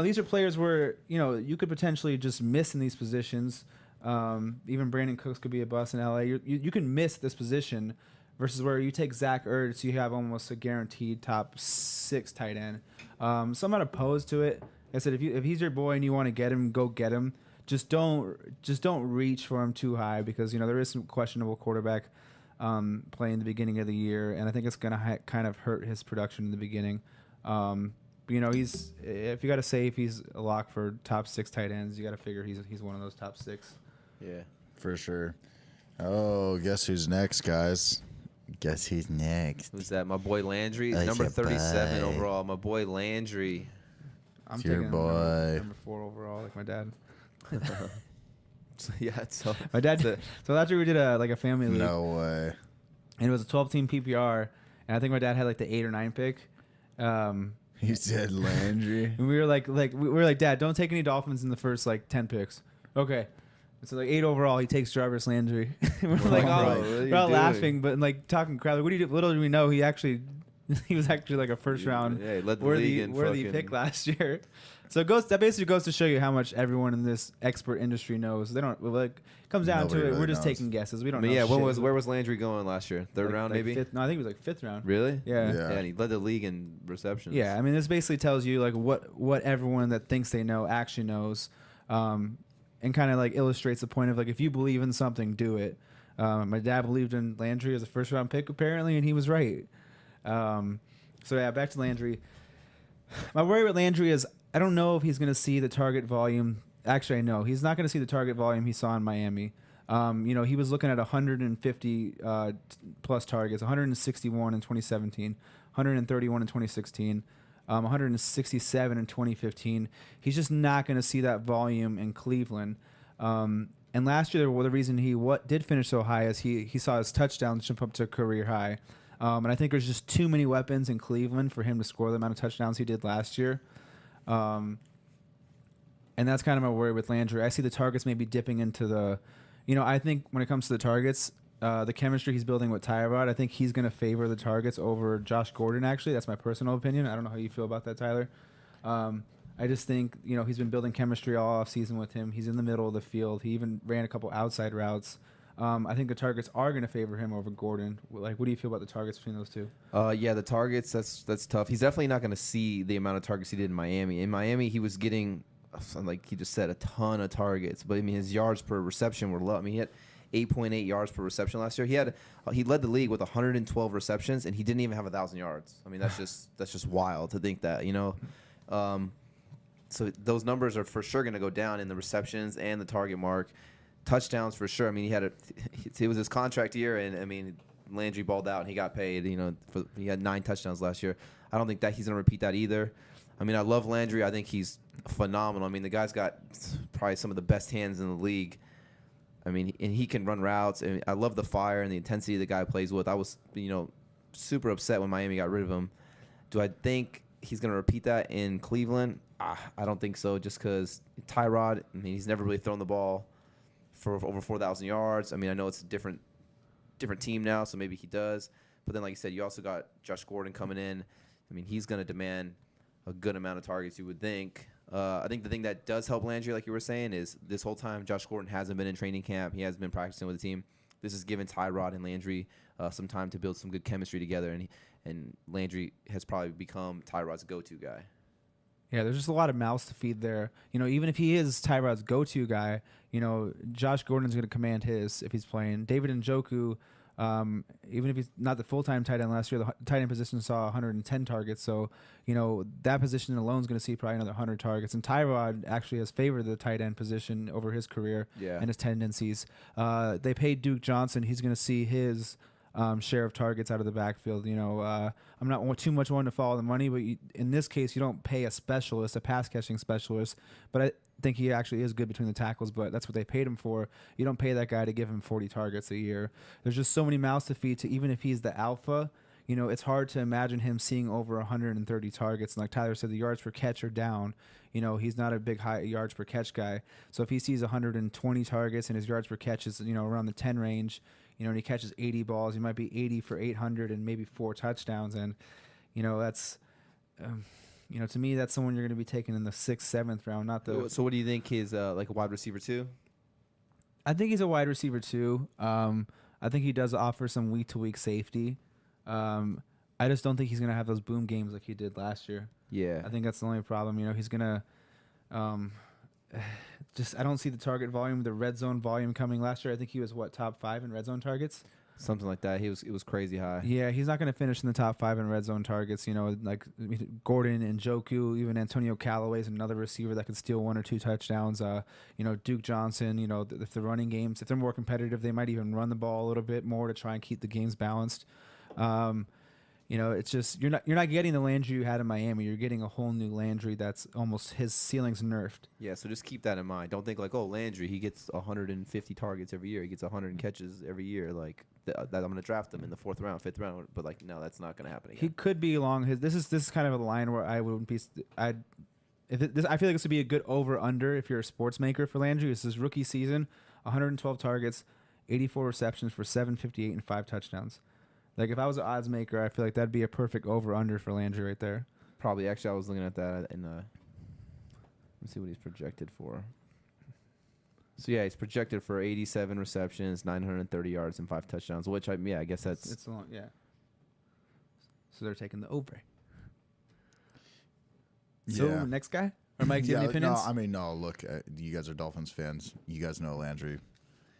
These are players where, you could potentially just miss in these positions. Even Brandon Cooks could be a bust in LA. You can miss this position versus where you take Zach Ertz, you have almost a guaranteed top 6 tight end. So I'm not opposed to it. Like I said, if he's your boy and you want to get him, go get him. Just don't reach for him too high because there is some questionable quarterback play in the beginning of the year, and I think it's gonna kind of hurt his production in the beginning. He's if you got to say if he's a lock for top 6 tight ends, you got to figure he's one of those top 6. Yeah, for sure. Oh, guess who's next, guys? Guess who's next? Who's that? My boy Landry, number 37 overall. My boy Landry. I'm taking number 4 overall, like my dad. So my dad. So last year we did a family league. No way. And it was a 12-team PPR, and I think my dad had like the 8 or 9 pick. He said Landry. And we were like, Dad, don't take any Dolphins in the first 10 picks. Okay. So 8 overall, he takes Jarvis Landry. We're we're all laughing, but talking crap. What do you do? Little do we know, he actually He was actually like a first round he led the league in worthy fucking- pick last year. So that basically goes to show you how much everyone in this expert industry knows. They don't like. Comes down Nobody to it. really We're just knows. taking guesses. We don't But know. yeah, shit. where was Landry going last year? Third round, maybe. Fifth, no, I think it was like 5th round. Really? Yeah. Yeah. And he led the league in receptions. Yeah, I mean, this basically tells you like what everyone that thinks they know actually knows, and kind of like illustrates the point of like if you believe in something, do it. My dad believed in Landry as a first round pick apparently, and he was right. So yeah, back to Landry. My worry with Landry is I don't know if he's going to see the target volume. Actually, I know he's not going to see the target volume he saw in Miami. He was looking at 150 plus targets, 161 in 2017, 131 in 2016, 167 in 2015. He's just not going to see that volume in Cleveland. And last year, the reason he did finish so high is he saw his touchdowns jump up to a career high. And I think there's just too many weapons in Cleveland for him to score the amount of touchdowns he did last year. And that's kind of my worry with Landry. I see the targets maybe dipping into the, I think when it comes to the targets, the chemistry he's building with Tyrod, I think he's going to favor the targets over Josh Gordon, actually. That's my personal opinion. I don't know how you feel about that, Tyler. I just think, he's been building chemistry all offseason with him. He's in the middle of the field. He even ran a couple outside routes. I think the targets are going to favor him over Gordon. Like, what do you feel about the targets between those two? Yeah, the targets, that's tough. He's definitely not going to see the amount of targets he did in Miami. In Miami, he was getting, like he just said, a ton of targets. But, I mean, his yards per reception were low. I mean, he had 8.8 yards per reception last year. He led the league with 112 receptions, and he didn't even have 1,000 yards. I mean, that's just wild to think that, So those numbers are for sure going to go down in the receptions and the target mark. Touchdowns for sure. I mean, it was his contract year, and I mean, Landry balled out and he got paid. He had 9 touchdowns last year. I don't think that he's going to repeat that either. I mean, I love Landry. I think he's phenomenal. I mean, the guy's got probably some of the best hands in the league. I mean, and he can run routes. And I love the fire and the intensity the guy plays with. I was, super upset when Miami got rid of him. Do I think he's going to repeat that in Cleveland? I don't think so. Just because Tyrod, I mean, he's never really thrown the ball for over 4,000 yards. I mean, I know it's a different team now, so maybe he does. But then, like you said, you also got Josh Gordon coming in. I mean, he's going to demand a good amount of targets, you would think. I think the thing that does help Landry, like you were saying, is this whole time Josh Gordon hasn't been in training camp. He hasn't been practicing with the team. This has given Tyrod and Landry some time to build some good chemistry together, and Landry has probably become Tyrod's go-to guy. Yeah, there's just a lot of mouths to feed there. Even if he is Tyrod's go-to guy, Josh Gordon's going to command his if he's playing. David Njoku, even if he's not the full-time tight end last year, the tight end position saw 110 targets. So, that position alone is going to see probably another 100 targets. And Tyrod actually has favored the tight end position over his career and his tendencies. They paid Duke Johnson. He's going to see his share of targets out of the backfield. I'm not too much one to follow the money, but in this case, you don't pay a pass catching specialist. But I think he actually is good between the tackles, but that's what they paid him for. You don't pay that guy to give him 40 targets a year. There's just so many mouths to feed to, even if he's the alpha, it's hard to imagine him seeing over 130 targets. And like Tyler said, the yards per catch are down. He's not a big high yards per catch guy. So if he sees 120 targets and his yards per catch is, around the 10 range, and he catches 80 balls, he might be 80 for 800 and maybe 4 touchdowns. And, that's, to me, that's someone you're going to be taking in the 6th, 7th round, not the. So what do you think he's like a wide receiver too? I think he's a wide receiver too. I think he does offer some week-to-week safety. I just don't think he's going to have those boom games like he did last year. Yeah. I think that's the only problem. He's going to I don't see the target volume, the red zone volume coming. Last year, I think he was, top 5 in red zone targets? Something like that. It was crazy high. Yeah, he's not going to finish in the top 5 in red zone targets. Like Gordon and Njoku, even Antonio Callaway is another receiver that could steal 1 or 2 touchdowns. Duke Johnson, if the running games, if they're more competitive, they might even run the ball a little bit more to try and keep the games balanced. It's just you're not getting the Landry you had in Miami. You're getting a whole new Landry that's almost his ceiling's nerfed. Yeah, so just keep that in mind. Don't think like, oh, Landry, he gets 150 targets every year. He gets 100 catches every year. Like that I'm going to draft him in the 4th round, 5th round. But like, no, that's not going to happen again. He could be along his. This is kind of a line where I wouldn't be. I feel like this would be a good over under if you're a sports maker for Landry. This is his rookie season, 112 targets, 84 receptions for 758 and 5 touchdowns. Like if I was an odds maker, I feel like that'd be a perfect over/under for Landry right there. Probably. Actually, I was looking at that in let's see what he's projected for. So yeah, he's projected for 87 receptions, 930 yards, and 5 touchdowns. Which I guess that's It's a long, yeah. So they're taking the over. So Yeah. next guy, or Mike, do you have any opinions? No, I mean, no. Look, you guys are Dolphins fans. You guys know Landry,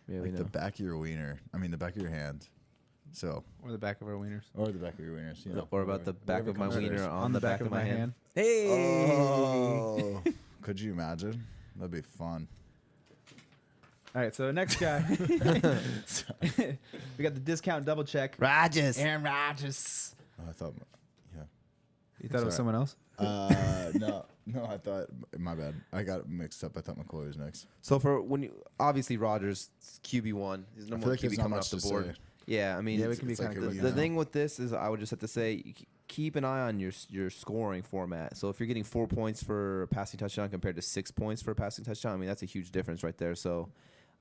yeah, like the back of your wiener. I mean, the back of your hand. So, Or the back of our wieners. or the back of your wieners. You know, or about the back whatever of my comes wiener first. on the back of my hand. Hey. Oh, could you imagine? That'd be fun. All right, so next guy. We got the discount double check. Rodgers. Aaron Rodgers. Oh, I thought, yeah. You thought it was Sorry. someone else? No, I thought. My bad. I got mixed up. I thought McCoy was next. So for when you obviously Rodgers QB1, he's I number feel one like there's QB not coming much off the to board. say. Yeah, I mean, Yeah, we can be It's like kind of a- the thing with this is I would just have to say keep an eye on your scoring format. So if you're getting 4 points for a passing touchdown compared to 6 points for a passing touchdown, I mean that's a huge difference right there. So,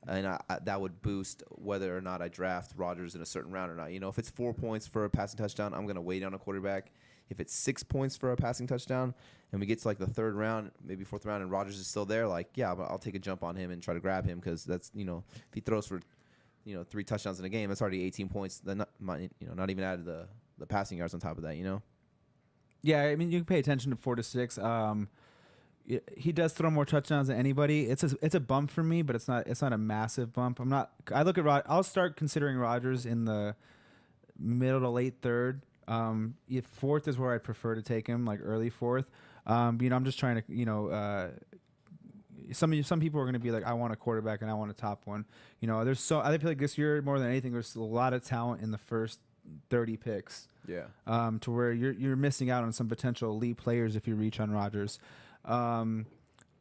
and I that would boost whether or not I draft Rodgers in a certain round or not. You know, if it's 4 points for a passing touchdown, I'm gonna wait on a quarterback. If it's 6 points for a passing touchdown, and we get to like the third round, maybe fourth round, and Rodgers is still there, like yeah, but I'll take a jump on him and try to grab him because that's if he throws for 3 touchdowns in a game, that's already 18 points. Then not even added the passing yards on top of that. Yeah, I mean, you can pay attention to 4 to 6. He does throw more touchdowns than anybody. It's a bump for me, but it's not a massive bump. I look at I'll start considering Rodgers in the middle to late third. Fourth is where I'd prefer to take him, like early fourth. I'm just trying to some people are going to be like, I want a quarterback and I want a top one. I feel like this year more than anything, there's a lot of talent in the first 30 picks. Yeah. To where you're missing out on some potential elite players if you reach on Rodgers. But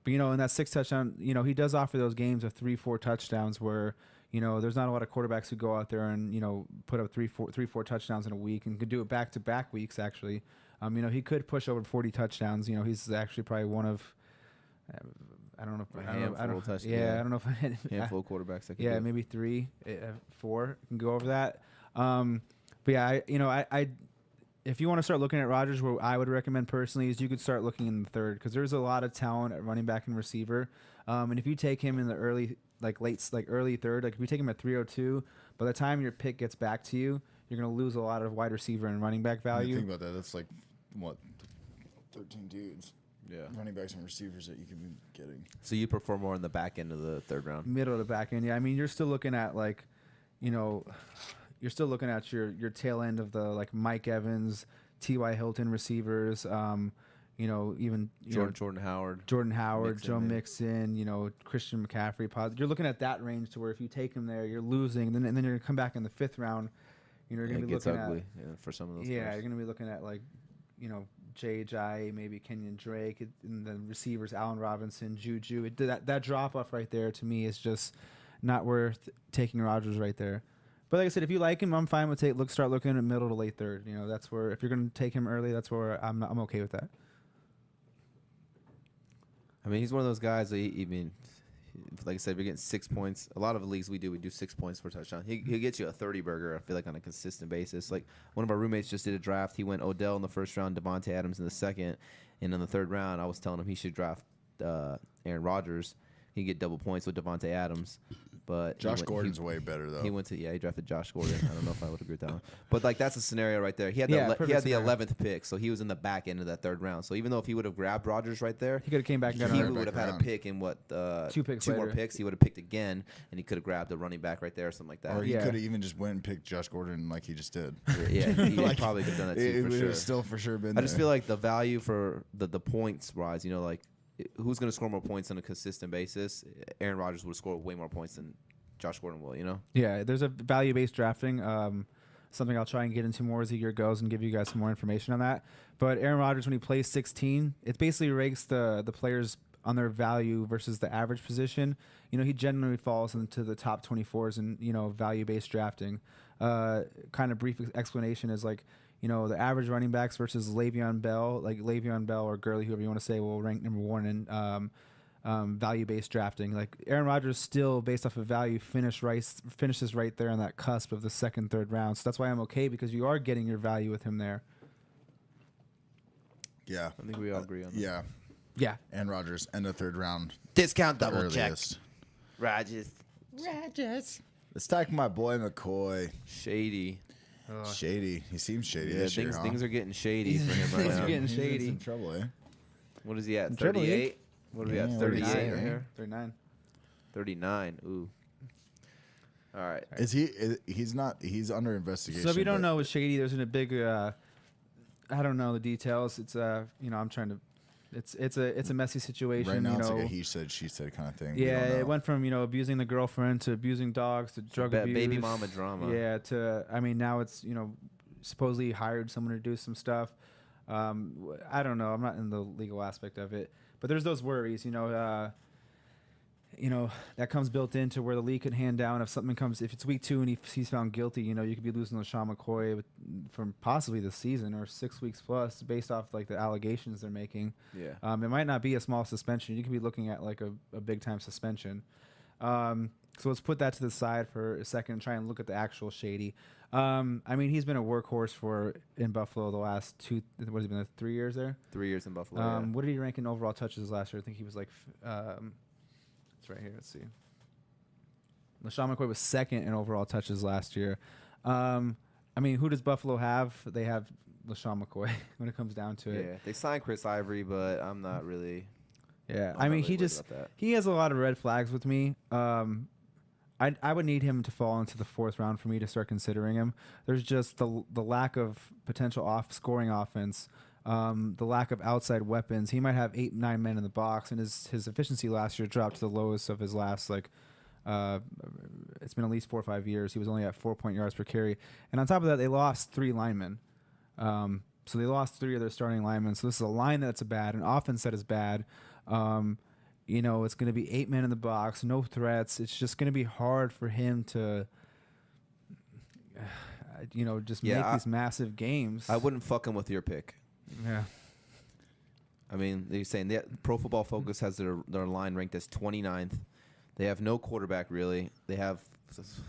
in that 6 touchdown, he does offer those games of 3-4 touchdowns where there's not a lot of quarterbacks who go out there and put up 3-4 touchdowns in a week and could do it back-to-back weeks. Actually, he could push over 40 touchdowns. He's actually probably one of I don't know if handful of quarterbacks. That Yeah, maybe 3, 4 can go over that. But yeah, I if you want to start looking at Rodgers, what I would recommend personally is you could start looking in the third because there's a lot of talent at running back and receiver. And if you take him in the early third, like if you take him at 302, by the time your pick gets back to you, you're going to lose a lot of wide receiver and running back value. Think about that. That's like what 13 dudes. Yeah. Running backs and receivers that you can be getting. So you prefer more in the back end of the third round? Middle to back end, yeah. I mean, you're still looking at you're still looking at your tail end of the like Mike Evans, T.Y. Hilton receivers, even Jordan Howard, Joe Mixon, Christian McCaffrey. You're looking at that range to where if you take him there, you're losing. And then you're gonna come back in the 5th round. You're gonna be looking ugly, at for some of those. Yeah, players. you're gonna be looking at like J.J., maybe Kenyon Drake, and the receivers Allen Robinson, Juju. That drop off right there to me is just not worth taking Rodgers right there. But like I said, if you like him, I'm fine with start looking at middle to late third. That's where if you're going to take him early, that's where I'm okay with that. I mean, he's one of those guys. Like I said, we're getting 6 points. A lot of the leagues we do 6 points per touchdown. He'll get you a 30 burger. I feel like on a consistent basis. Like one of our roommates just did a draft. He went Odell in the first round, Devontae Adams in the second, and in the third round, I was telling him he should draft Aaron Rodgers. He'd get double points with Devontae Adams. But Josh Gordon's way better though. He drafted Josh Gordon. I don't know if I would agree with that one. But like that's a scenario right there. He had the 11th pick, so he was in the back end of that third round. So even though if he would have grabbed Rodgers right there, he could have came back and got he another would have had a pick in two more more picks. He would have picked again, and he could have grabbed a running back right there or something like that. Or he could have even just went and picked Josh Gordon like he just did. Yeah, he probably could have done that too for sure. Still for sure been I just feel like the value for the points rise, like who's going to score more points on a consistent basis? Aaron Rodgers would score way more points than Josh Gordon will, Yeah, there's a value-based drafting, something I'll try and get into more as the year goes and give you guys some more information on that. But Aaron Rodgers, when he plays 16, it basically ranks the players on their value versus the average position. He generally falls into the top 24s in, value-based drafting. Kind of brief explanation is like, the average running backs versus Le'Veon Bell or Gurley, whoever you want to say, will rank number 1 in value-based drafting. Like Aaron Rodgers still, based off of value, finishes right there on that cusp of the second, third round. So that's why I'm okay, because you are getting your value with him there. Yeah. I think we all agree on that. Yeah. Yeah. And Rodgers, end of third round. Discount the double check. earliest. Rodgers. Let's talk my boy McCoy. Shady. Shady. He seems shady Yeah, this year, huh? things are getting shady for him right Things now. are getting He's in shady. some trouble, eh? What is he at? Triple 38? What are we at? Yeah, 38 39, right right? here? 39. 39. Ooh. All right. Is he? He's not. He's under investigation. So if you don't but- know what's shady, there's a big. I don't know the details. It's I'm trying to. It's a messy situation. Right now, you it's know. like a he said, she said kind of thing. We Yeah, don't know. it went from abusing the girlfriend to abusing dogs to drug abuse, baby mama drama. Yeah, to now it's supposedly hired someone to do some stuff. I don't know. I'm not in the legal aspect of it, but there's those worries. That comes built into where the league could hand down if it's week 2 and he's found guilty. You could be losing LeSean McCoy from possibly the season or 6 weeks plus based off like the allegations they're making. Yeah. It might not be a small suspension. You could be looking at like a big time suspension. So let's put that to the side for a second and try and look at the actual shady. He's been a workhorse in Buffalo the last 3 years there? 3 years in Buffalo. Yeah. What did he rank in overall touches last year? I think he was like, it's right here. Let's see. LeSean McCoy was second in overall touches last year. Who does Buffalo have? They have LeSean McCoy when it comes down to it. Yeah. They signed Chris Ivory, but I'm not really. Yeah, I'm not really worried about that. he has a lot of red flags with me. I would need him to fall into the 4th round for me to start considering him. There's just the lack of potential scoring offense, the lack of outside weapons. He might have 8, 9 men in the box, and his efficiency last year dropped to the lowest of his last it's been at least 4 or 5 years. He was only at 4 yards per carry, and on top of that, they lost 3 linemen. So they lost 3 of their starting linemen. So this is a line that's bad, an offense that is bad. It's going to be 8 men in the box, no threats. It's just going to be hard for him to, make these massive games. I wouldn't fuck him with your pick. Yeah. They're saying Pro Football Focus has their line ranked as 29th. They have no quarterback, really. They have,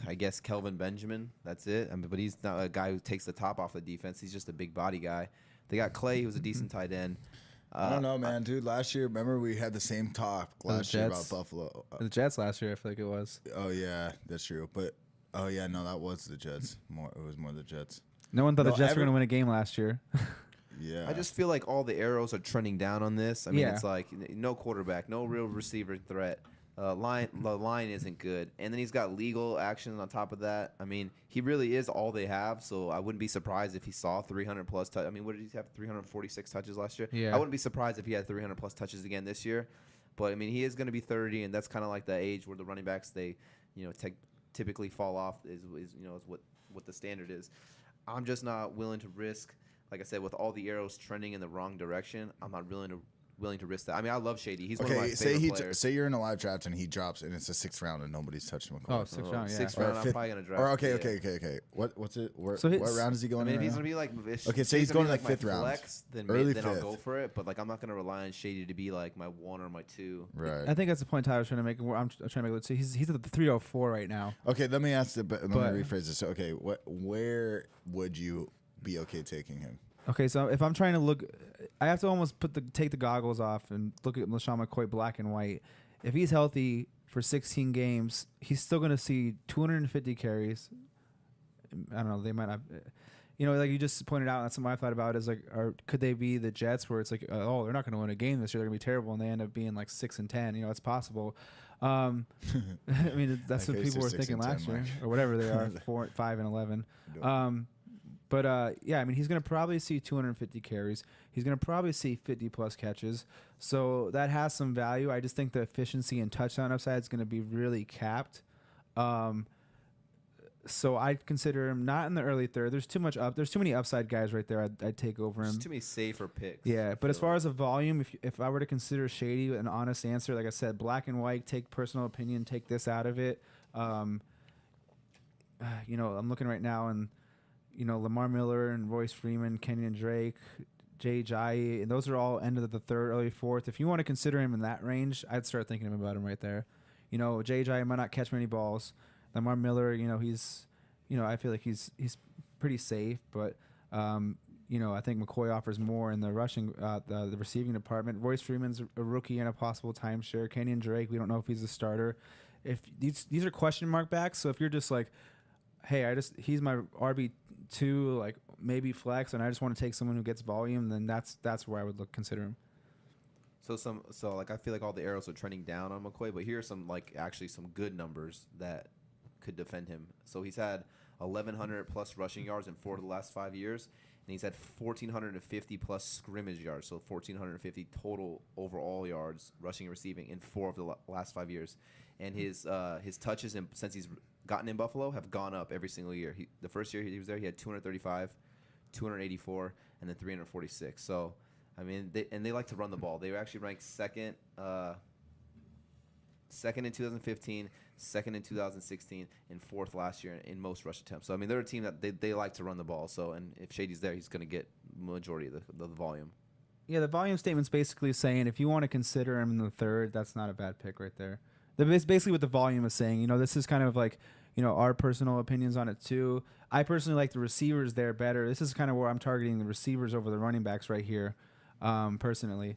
I guess, Kelvin Benjamin. That's it. But he's not a guy who takes the top off the defense. He's just a big body guy. They got Clay, who's a decent tight end. I don't know, man, dude. Last year, remember we had the same talk last year about Jets? Buffalo. The Jets last year, I feel like it was. Oh yeah, that's true. But that was the Jets. It was more the Jets. No one thought the Jets were going to win a game last year. Yeah. I just feel like all the arrows are trending down on this. Yeah. It's like no quarterback, no real receiver threat. The line isn't good, and then he's got legal action on top of that. He really is all they have. So I wouldn't be surprised if he saw 300 plus touches. What did he have? 346 touches last year. Yeah. I wouldn't be surprised if he had 300 plus touches again this year. But he is going to be 30, and that's kind of like the age where the running backs typically fall off. Is what the standard is. I'm just not willing to risk. Like I said, with all the arrows trending in the wrong direction, I'm not willing to risk that. I love Shady. He's one of my favorite players. Say you're in a live draft and he drops and it's a 6th round and nobody's touched him. Oh, 6th round, yeah. 6th round, I'm probably gonna draft. Or okay. What's it? What round is he going in? If he's right gonna be like, okay, say he's going to like my 5th round. Flex, then Early then I'll 5th. go for it. But I'm not gonna rely on Shady to be like my 1 or my 2. Right. I think that's the point Tyler's trying to make. I'm trying to make. Let's see, he's at the 304 right now. Okay, let me ask. Let me rephrase this. Okay, where would you be okay taking him? Okay, so if I'm trying to look, I have to almost take the goggles off and look at LeSean McCoy black and white. If he's healthy for 16 games, he's still going to see 250 carries. I don't know. They might not. Like you just pointed out, that's something I thought about is could they be the Jets where it's like, they're not going to win a game this year. They're going to be terrible, and they end up being like 6-10. It's possible. That's what people were thinking last year, or whatever they are, 4, 5, and 11. He's going to probably see 250 carries. He's going to probably see 50-plus catches. So that has some value. I just think the efficiency and touchdown upside is going to be really capped. So I'd consider him not in the early 3rd. There's too many upside guys right there I'd take over him. There's too many safer picks. Yeah, but as far as a volume, if I were to consider Shady an honest answer, like I said, black and white, take personal opinion, take this out of it. I'm looking right now and Lamar Miller and Royce Freeman, Kenyon Drake, Jai, and those are all end of the third, early fourth. If you want to consider him in that range, I'd start thinking about him right there. Jai might not catch many balls. Lamar Miller, he's, I feel like he's pretty safe, but I think McCoy offers more in the rushing, the receiving department. Royce Freeman's a rookie and a possible timeshare. Kenyon Drake, we don't know if he's a starter. If these are question mark backs, so if you're just like, hey, he's my RB2, like maybe flex, and I just want to take someone who gets volume, then that's where I would consider him. So like I feel like all the arrows are trending down on McCoy, but here are some actually some good numbers that could defend him. So he's had 1,100 plus rushing yards in 4 of the last 5 years, and he's had 1,450 plus scrimmage yards, so 1,450 total overall yards rushing and receiving in 4 of the last 5 years. And his touches since he's gotten in Buffalo have gone up every single year. The first year he was there, he had 235, 284, and then 346. So, I mean, they like to run the ball. They were actually ranked second in 2015, second in 2016, and fourth last year in most rush attempts. So, I mean, they're a team that they like to run the ball. So, and if Shady's there, he's going to get majority of the volume. Yeah, the volume statement's basically saying if you want to consider him in the third, that's not a bad pick right there. That's basically what the volume is saying. This is kind of like, our personal opinions on it too. I personally like the receivers there better. This is kind of where I'm targeting the receivers over the running backs right here, personally.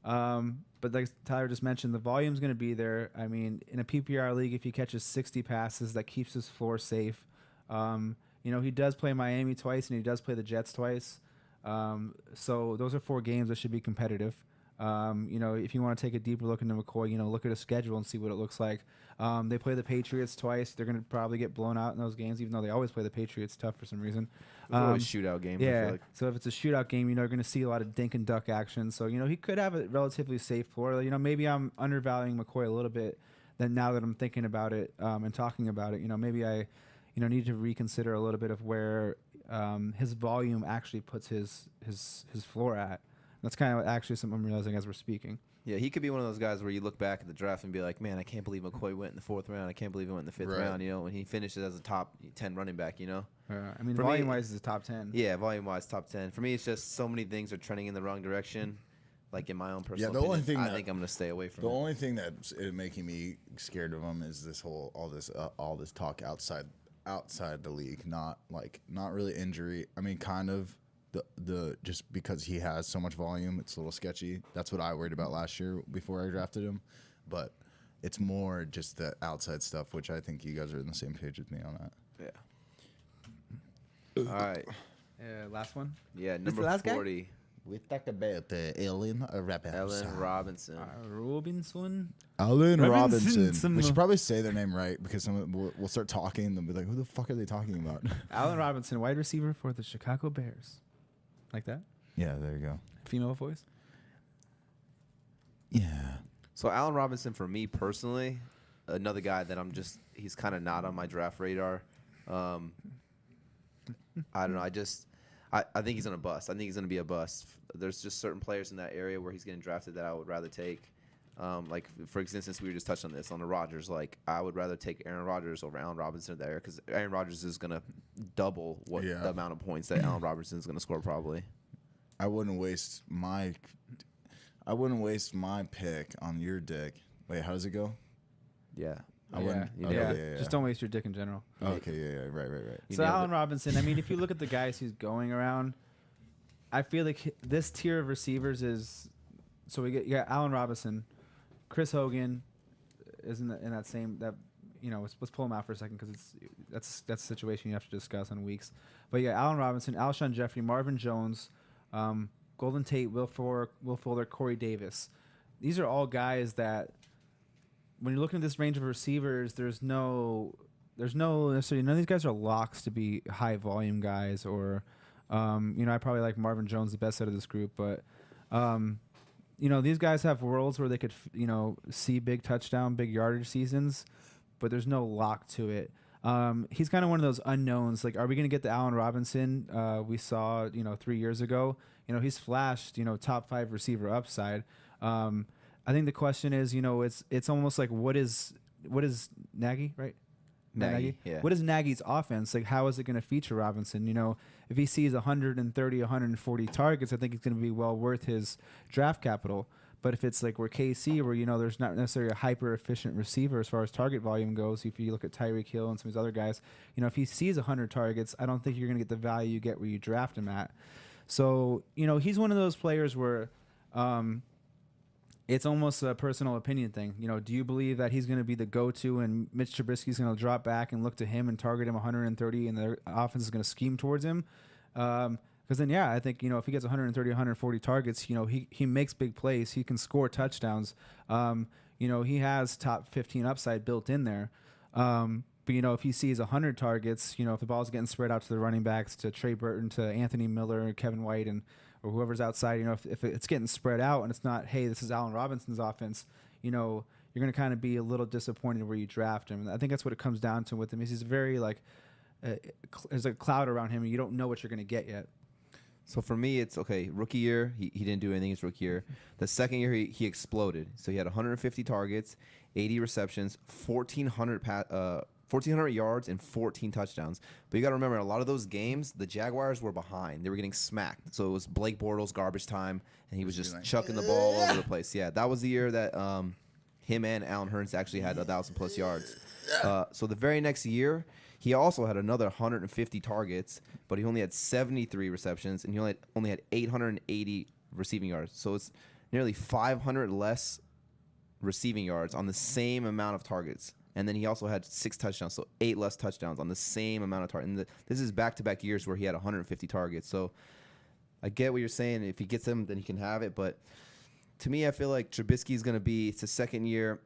But like Tyler just mentioned, the volume's going to be there. I mean, in a PPR league, if he catches 60 passes, that keeps his floor safe. He does play Miami twice, and he does play the Jets twice. So those are 4 games that should be competitive. If you want to take a deeper look into McCoy, look at a schedule and see what it looks like. They play the Patriots twice. They're going to probably get blown out in those games, even though they always play the Patriots tough for some reason. It's always shootout games. Yeah. I feel like. So if it's a shootout game, you're going to see a lot of dink and duck action. So, he could have a relatively safe floor. Maybe I'm undervaluing McCoy a little bit. Then now that I'm thinking about it and talking about it, maybe I, need to reconsider a little bit of where his volume actually puts his floor at. That's kind of actually something I'm realizing as we're speaking. Yeah, he could be one of those guys where you look back at the draft and be like, man, I can't believe McCoy went in the 4th round. I can't believe he went in the 5th round, when he finishes as a top 10 running back, I mean, volume-wise, is a top 10. Yeah, volume-wise, top 10. For me, it's just so many things are trending in the wrong direction. Like, in my own personal opinion, I think I'm going to stay away from it. The only thing that's making me scared of him is this whole, all this talk outside the league, not really injury. I mean, kind of. Just because he has so much volume, it's a little sketchy. That's what I worried about last year before I drafted him. But it's more just the outside stuff, which I think you guys are on the same page with me on that. Yeah. All right. Last one? Yeah, number 40. We talked about Allen Robinson. Allen Robinson. We should probably say their name right because we'll start talking and they'll be like, who the fuck are they talking about? Allen Robinson, wide receiver for the Chicago Bears. Like that? Yeah, there you go. Female voice? Yeah. So Allen Robinson, for me personally, another guy that he's kind of not on my draft radar. I don't know. I think he's going to bust. I think he's going to be a bust. There's just certain players in that area where he's getting drafted that I would rather take. Like, for instance, we were just touched on this on the Rodgers. Like, I would rather take Aaron Rodgers over Allen Robinson there because Aaron Rodgers is going to double the amount of points that Allen Robinson is going to score probably. I wouldn't waste my pick on your dick. Wait, how does it go? Yeah. I wouldn't. Yeah. Just don't waste your dick in general. Okay, yeah, right. So Allen Robinson, I mean, if you look at the guys he's going around, I feel like this tier of receivers is. So we get Allen Robinson, Chris Hogan, isn't in that same that. Let's pull him out for a second because that's a situation you have to discuss on weeks. But yeah, Allen Robinson, Alshon Jeffrey, Marvin Jones, Golden Tate, Will Fuller, Corey Davis. These are all guys that. When you're looking at this range of receivers, there's no necessarily none of these guys are locks to be high volume guys or, I probably like Marvin Jones the best out of this group, but, these guys have worlds where they could, see big touchdown, big yardage seasons, but there's no lock to it. He's kind of one of those unknowns. Like, are we going to get the Allen Robinson we saw, 3 years ago? He's flashed, top 5 receiver upside. I think the question is, it's almost like what is Nagy, right? Nagy, yeah. What is Nagy's offense? Like, how is it going to feature Robinson? You know, if he sees 130, 140 targets, I think it's going to be well worth his draft capital. But if it's like we're KC, where, you know, there's not necessarily a hyper efficient receiver as far as target volume goes. If you look at Tyreek Hill and some of these other guys, you know, if he sees 100 targets, I don't think you're going to get the value you get where you draft him at. So, you know, he's one of those players where it's almost a personal opinion thing. You know, do you believe that he's going to be the go-to and Mitch Trubisky's going to drop back and look to him and target him 130 and the offense is going to scheme towards him? Because then, yeah, I think, you know, if he gets 130, 140 targets, you know, he makes big plays. He can score touchdowns. You know, he has top 15 upside built in there. But, you know, if he sees 100 targets, you know, if the ball's getting spread out to the running backs, to Trey Burton, to Anthony Miller, Kevin White, or whoever's outside, you know, if it's getting spread out and it's not, hey, this is Allen Robinson's offense, you know, you're going to kind of be a little disappointed where you draft him. And I think that's what it comes down to with him. He's very, like, there's a cloud around him and you don't know what you're going to get yet. So for me, it's okay. Rookie year, he didn't do anything his rookie year. The second year, he exploded. So he had 150 targets, 80 receptions, 1,400 yards, and 14 touchdowns. But you got to remember, a lot of those games, the Jaguars were behind. They were getting smacked. So it was Blake Bortles garbage time, and he was just chucking the ball all over the place. Yeah, that was the year that him and Allen Hurns actually had 1,000-plus yards. So the very next year, he also had another 150 targets, but he only had 73 receptions, and he only had 880 receiving yards. So it's nearly 500 less receiving yards on the same amount of targets. And then he also had 6 touchdowns, so 8 less touchdowns on the same amount of targets. And this is back-to-back years where he had 150 targets. So I get what you're saying. If he gets them, then he can have it. But to me, I feel like Trubisky is going to be – it's his second year,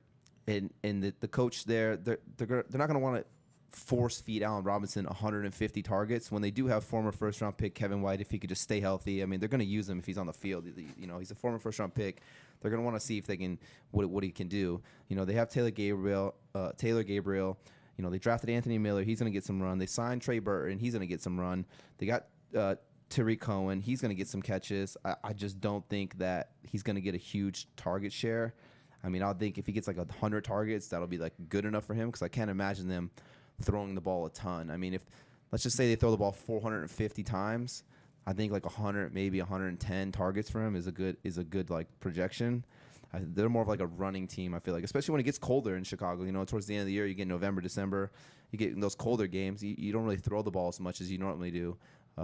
and the coach there, they're not going to want to force feed Allen Robinson 150 targets when they do have former first-round pick Kevin White if he could just stay healthy. I mean, they're going to use him if he's on the field. You know, he's a former first-round pick. They're going to want to see if they can what he can do. You know, they have Taylor Gabriel. You know, they drafted Anthony Miller. He's going to get some run. They signed Trey Burton. He's going to get some run. They got Tyreek Cohen. He's going to get some catches. I just don't think that he's going to get a huge target share. I mean, I think if he gets like 100 targets, that'll be like good enough for him because I can't imagine them throwing the ball a ton. I mean, if let's just say they throw the ball 450 times, I think like 100, maybe 110 targets for him is a good like projection. They're more of like a running team, I feel like, especially when it gets colder in Chicago. You know, towards the end of the year, you get November, December, you get in those colder games, you don't really throw the ball as much as you normally do.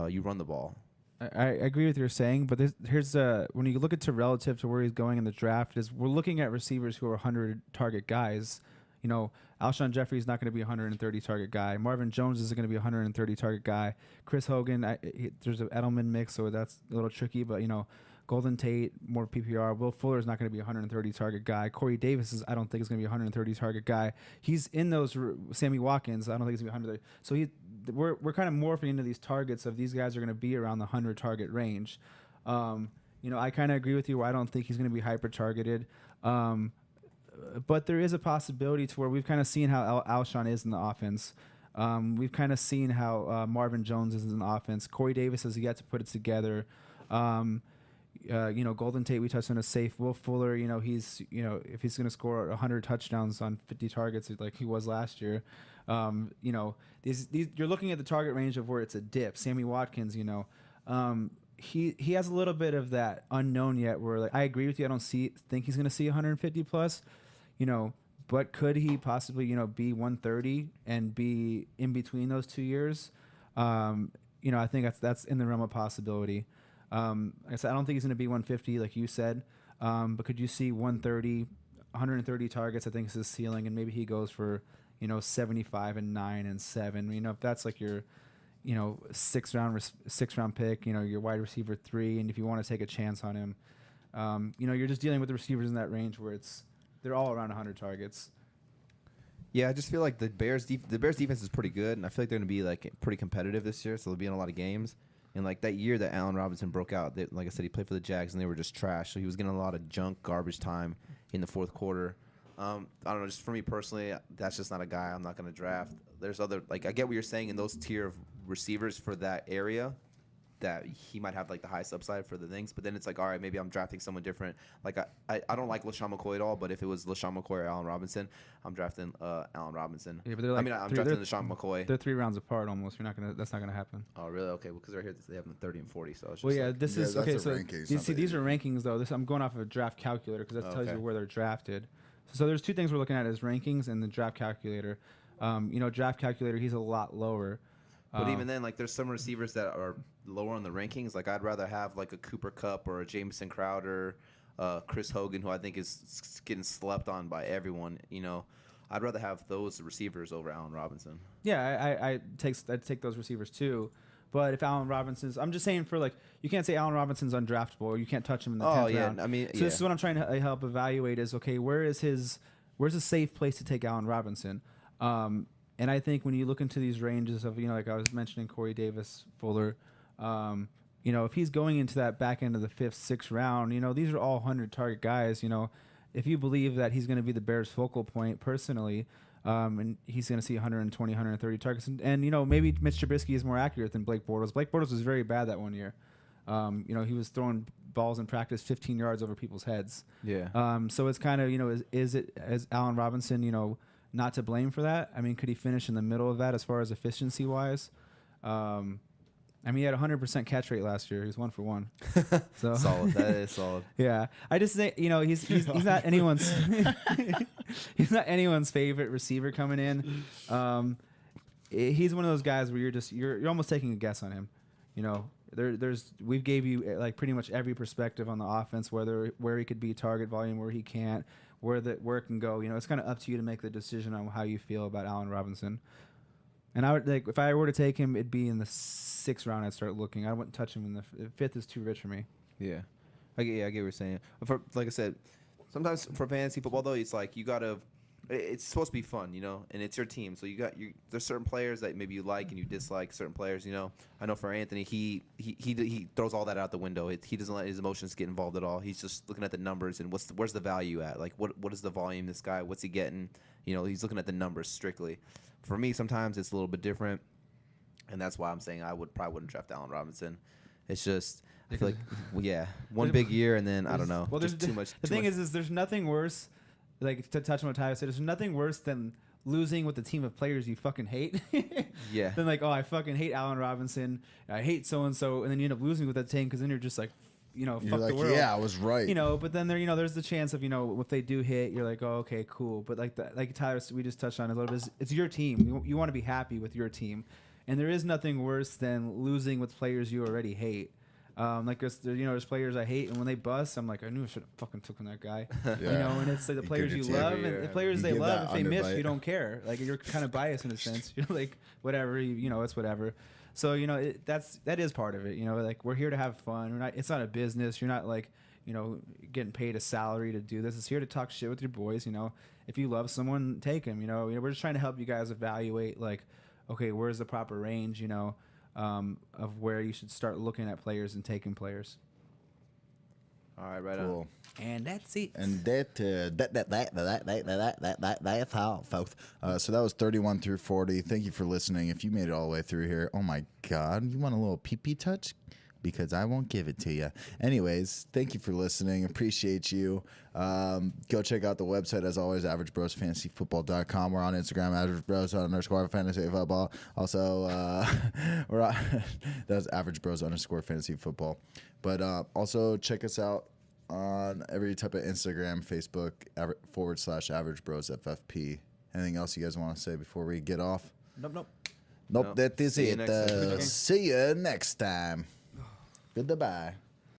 You run the ball. I agree with what you're saying, but here's when you look at relative to where he's going in the draft, is we're looking at receivers who are 100 target guys. You know, Alshon Jeffrey is not going to be a 130 target guy. Marvin Jones is going to be a 130 target guy. Chris Hogan, there's an Edelman mix, so that's a little tricky. But, you know, Golden Tate, more PPR. Will Fuller is not going to be a 130 target guy. Corey Davis I don't think is going to be a 130 target guy. He's in those. Sammy Watkins, I don't think he's going to be 130. So we're kind of morphing into these targets of these guys are going to be around the 100 target range. You know, I kind of agree with you where I don't think he's going to be hyper targeted. But there is a possibility to where we've kind of seen how Alshon is in the offense. We've kind of seen how Marvin Jones is in the offense. Corey Davis has yet to put it together. You know, Golden Tate, we touched on, a safe. Will Fuller, you know, if he's going to score 100 touchdowns on 50 targets like he was last year, you know, these you're looking at the target range of where it's a dip. Sammy Watkins, you know, he has a little bit of that unknown yet. Where like I agree with you, I don't think he's going to see 150 plus. You know, but could he possibly, you know, be 130 and be in between those 2 years? You know, I think that's in the realm of possibility. Like I said, I don't think he's going to be 150 like you said, but could you see 130, 130 targets? I think is his ceiling, and maybe he goes for, you know, 75 and 9 and 7. You know, if that's like your, you know, six round pick, you know, your wide receiver 3, and if you want to take a chance on him, you know, you're just dealing with the receivers in that range where they're all around 100 targets. Yeah, I just feel like the Bears defense is pretty good, and I feel like they're going to be like pretty competitive this year, so they'll be in a lot of games. And like that year that Allen Robinson broke out, like I said, he played for the Jags, and they were just trash, so he was getting a lot of garbage time in the fourth quarter. I don't know, just for me personally, that's just not a guy I'm not going to draft. There's other, like I get what you're saying in those tier of receivers for that area, that he might have like the highest upside for the things, but then it's like, all right, maybe I'm drafting someone different. Like I don't like LeSean McCoy at all, but if it was LeSean McCoy or Allen Robinson, I'm drafting Allen Robinson. Yeah, but they're like I'm drafting LeSean McCoy. They're 3 rounds apart almost. That's not gonna happen. Oh really? Okay, well because right here they have them 30 and 40. So it's just well, yeah, like, this is okay. So these are rankings. rankings though. I'm going off of a draft calculator because that tells you where they're drafted. So there's 2 things we're looking at: is rankings and the draft calculator. Draft calculator, he's a lot lower. But even then, like, there's some receivers that are lower on the rankings. Like, I'd rather have like a Cooper Kupp or a Jameson Crowder, Chris Hogan, who I think is getting slept on by everyone. I'd rather have those receivers over Allen Robinson. Yeah, I'd take those receivers too. But if Allen Robinson's, I'm just saying for like, you can't say Allen Robinson's undraftable or you can't touch him in the 10th round. I mean, so this is what I'm trying to help evaluate is, okay, where's a safe place to take Allen Robinson? And I think when you look into these ranges of, like I was mentioning Corey Davis, Fuller, if he's going into that back end of the 5th, 6th round, these are all 100 target guys. If you believe that he's going to be the Bears' focal point personally, and he's going to see 120, 130 targets, and maybe Mitch Trubisky is more accurate than Blake Bortles. Blake Bortles was very bad that one year. He was throwing balls in practice 15 yards over people's heads. Yeah. So it's kind of, is Allen Robinson, not to blame for that? I mean, could he finish in the middle of that as far as efficiency wise? He had 100% catch rate last year. He was 1 for 1. So solid. That is solid. Yeah, I just think he's not anyone's he's not anyone's favorite receiver coming in. He's one of those guys where you're almost taking a guess on him. We gave you like pretty much every perspective on the offense, where he could be target volume, where he can't, where it can go. It's kind of up to you to make the decision on how you feel about Allen Robinson. And I would if I were to take him, it'd be in the 6th round. I'd start looking. I wouldn't touch him in the 5th. Is too rich for me. Yeah, I get what you're saying. Like I said, sometimes for fantasy football though, it's like it's supposed to be fun, and it's your team. So there's certain players that maybe you like and you dislike certain players. I know for Anthony, he throws all that out the window. He doesn't let his emotions get involved at all. He's just looking at the numbers and where's the value at? Like what is the volume? This guy, what's he getting? He's looking at the numbers strictly. For me, sometimes it's a little bit different, and that's why I'm saying I probably wouldn't draft Allen Robinson. It's just I feel like one big year and then I don't know. Well, just too much. The thing is there's nothing worse. Like to touch on what Tyler said, there's nothing worse than losing with a team of players you fucking hate. Yeah. Then like, oh, I fucking hate Allen Robinson. I hate so and so, and then you end up losing with that team because then you're just like, fuck like, the world. Yeah, I was right. But then there's the chance of if they do hit, you're like, oh, okay, cool. But like Tyler, we just touched on it a little bit. It's your team. You want to be happy with your team, and there is nothing worse than losing with players you already hate. There's players I hate, and when they bust, I'm like, I knew I should have fucking taken that guy. Yeah. And it's like the players you love, and the players they love, if they miss, you don't care. Like you're kind of biased in a sense. You're like, whatever, it's whatever. So that is part of it. Like we're here to have fun. It's not a business. You're not like getting paid a salary to do this. It's here to talk shit with your boys. If you love someone, take them. We're just trying to help you guys evaluate like, okay, where's the proper range? Of where you should start looking at players and taking players. All right, right Cool. on. And that's it. And that's how, folks. So that was 31 through 40. Thank you for listening. If you made it all the way through here, oh my God, you want a little pee-pee touch? Because I won't give it to you. Anyways, thank you for listening. Appreciate you. Go check out the website, as always, averagebrosfantasyfootball.com. We're on Instagram, averagebros_fantasyfootball. Also, that's averagebros_fantasyfootball. But also check us out on every type of Instagram, Facebook, /averagebrosffp. Anything else you guys want to say before we get off? Nope. Nope, that is See you it. next time. See you next time. Goodbye.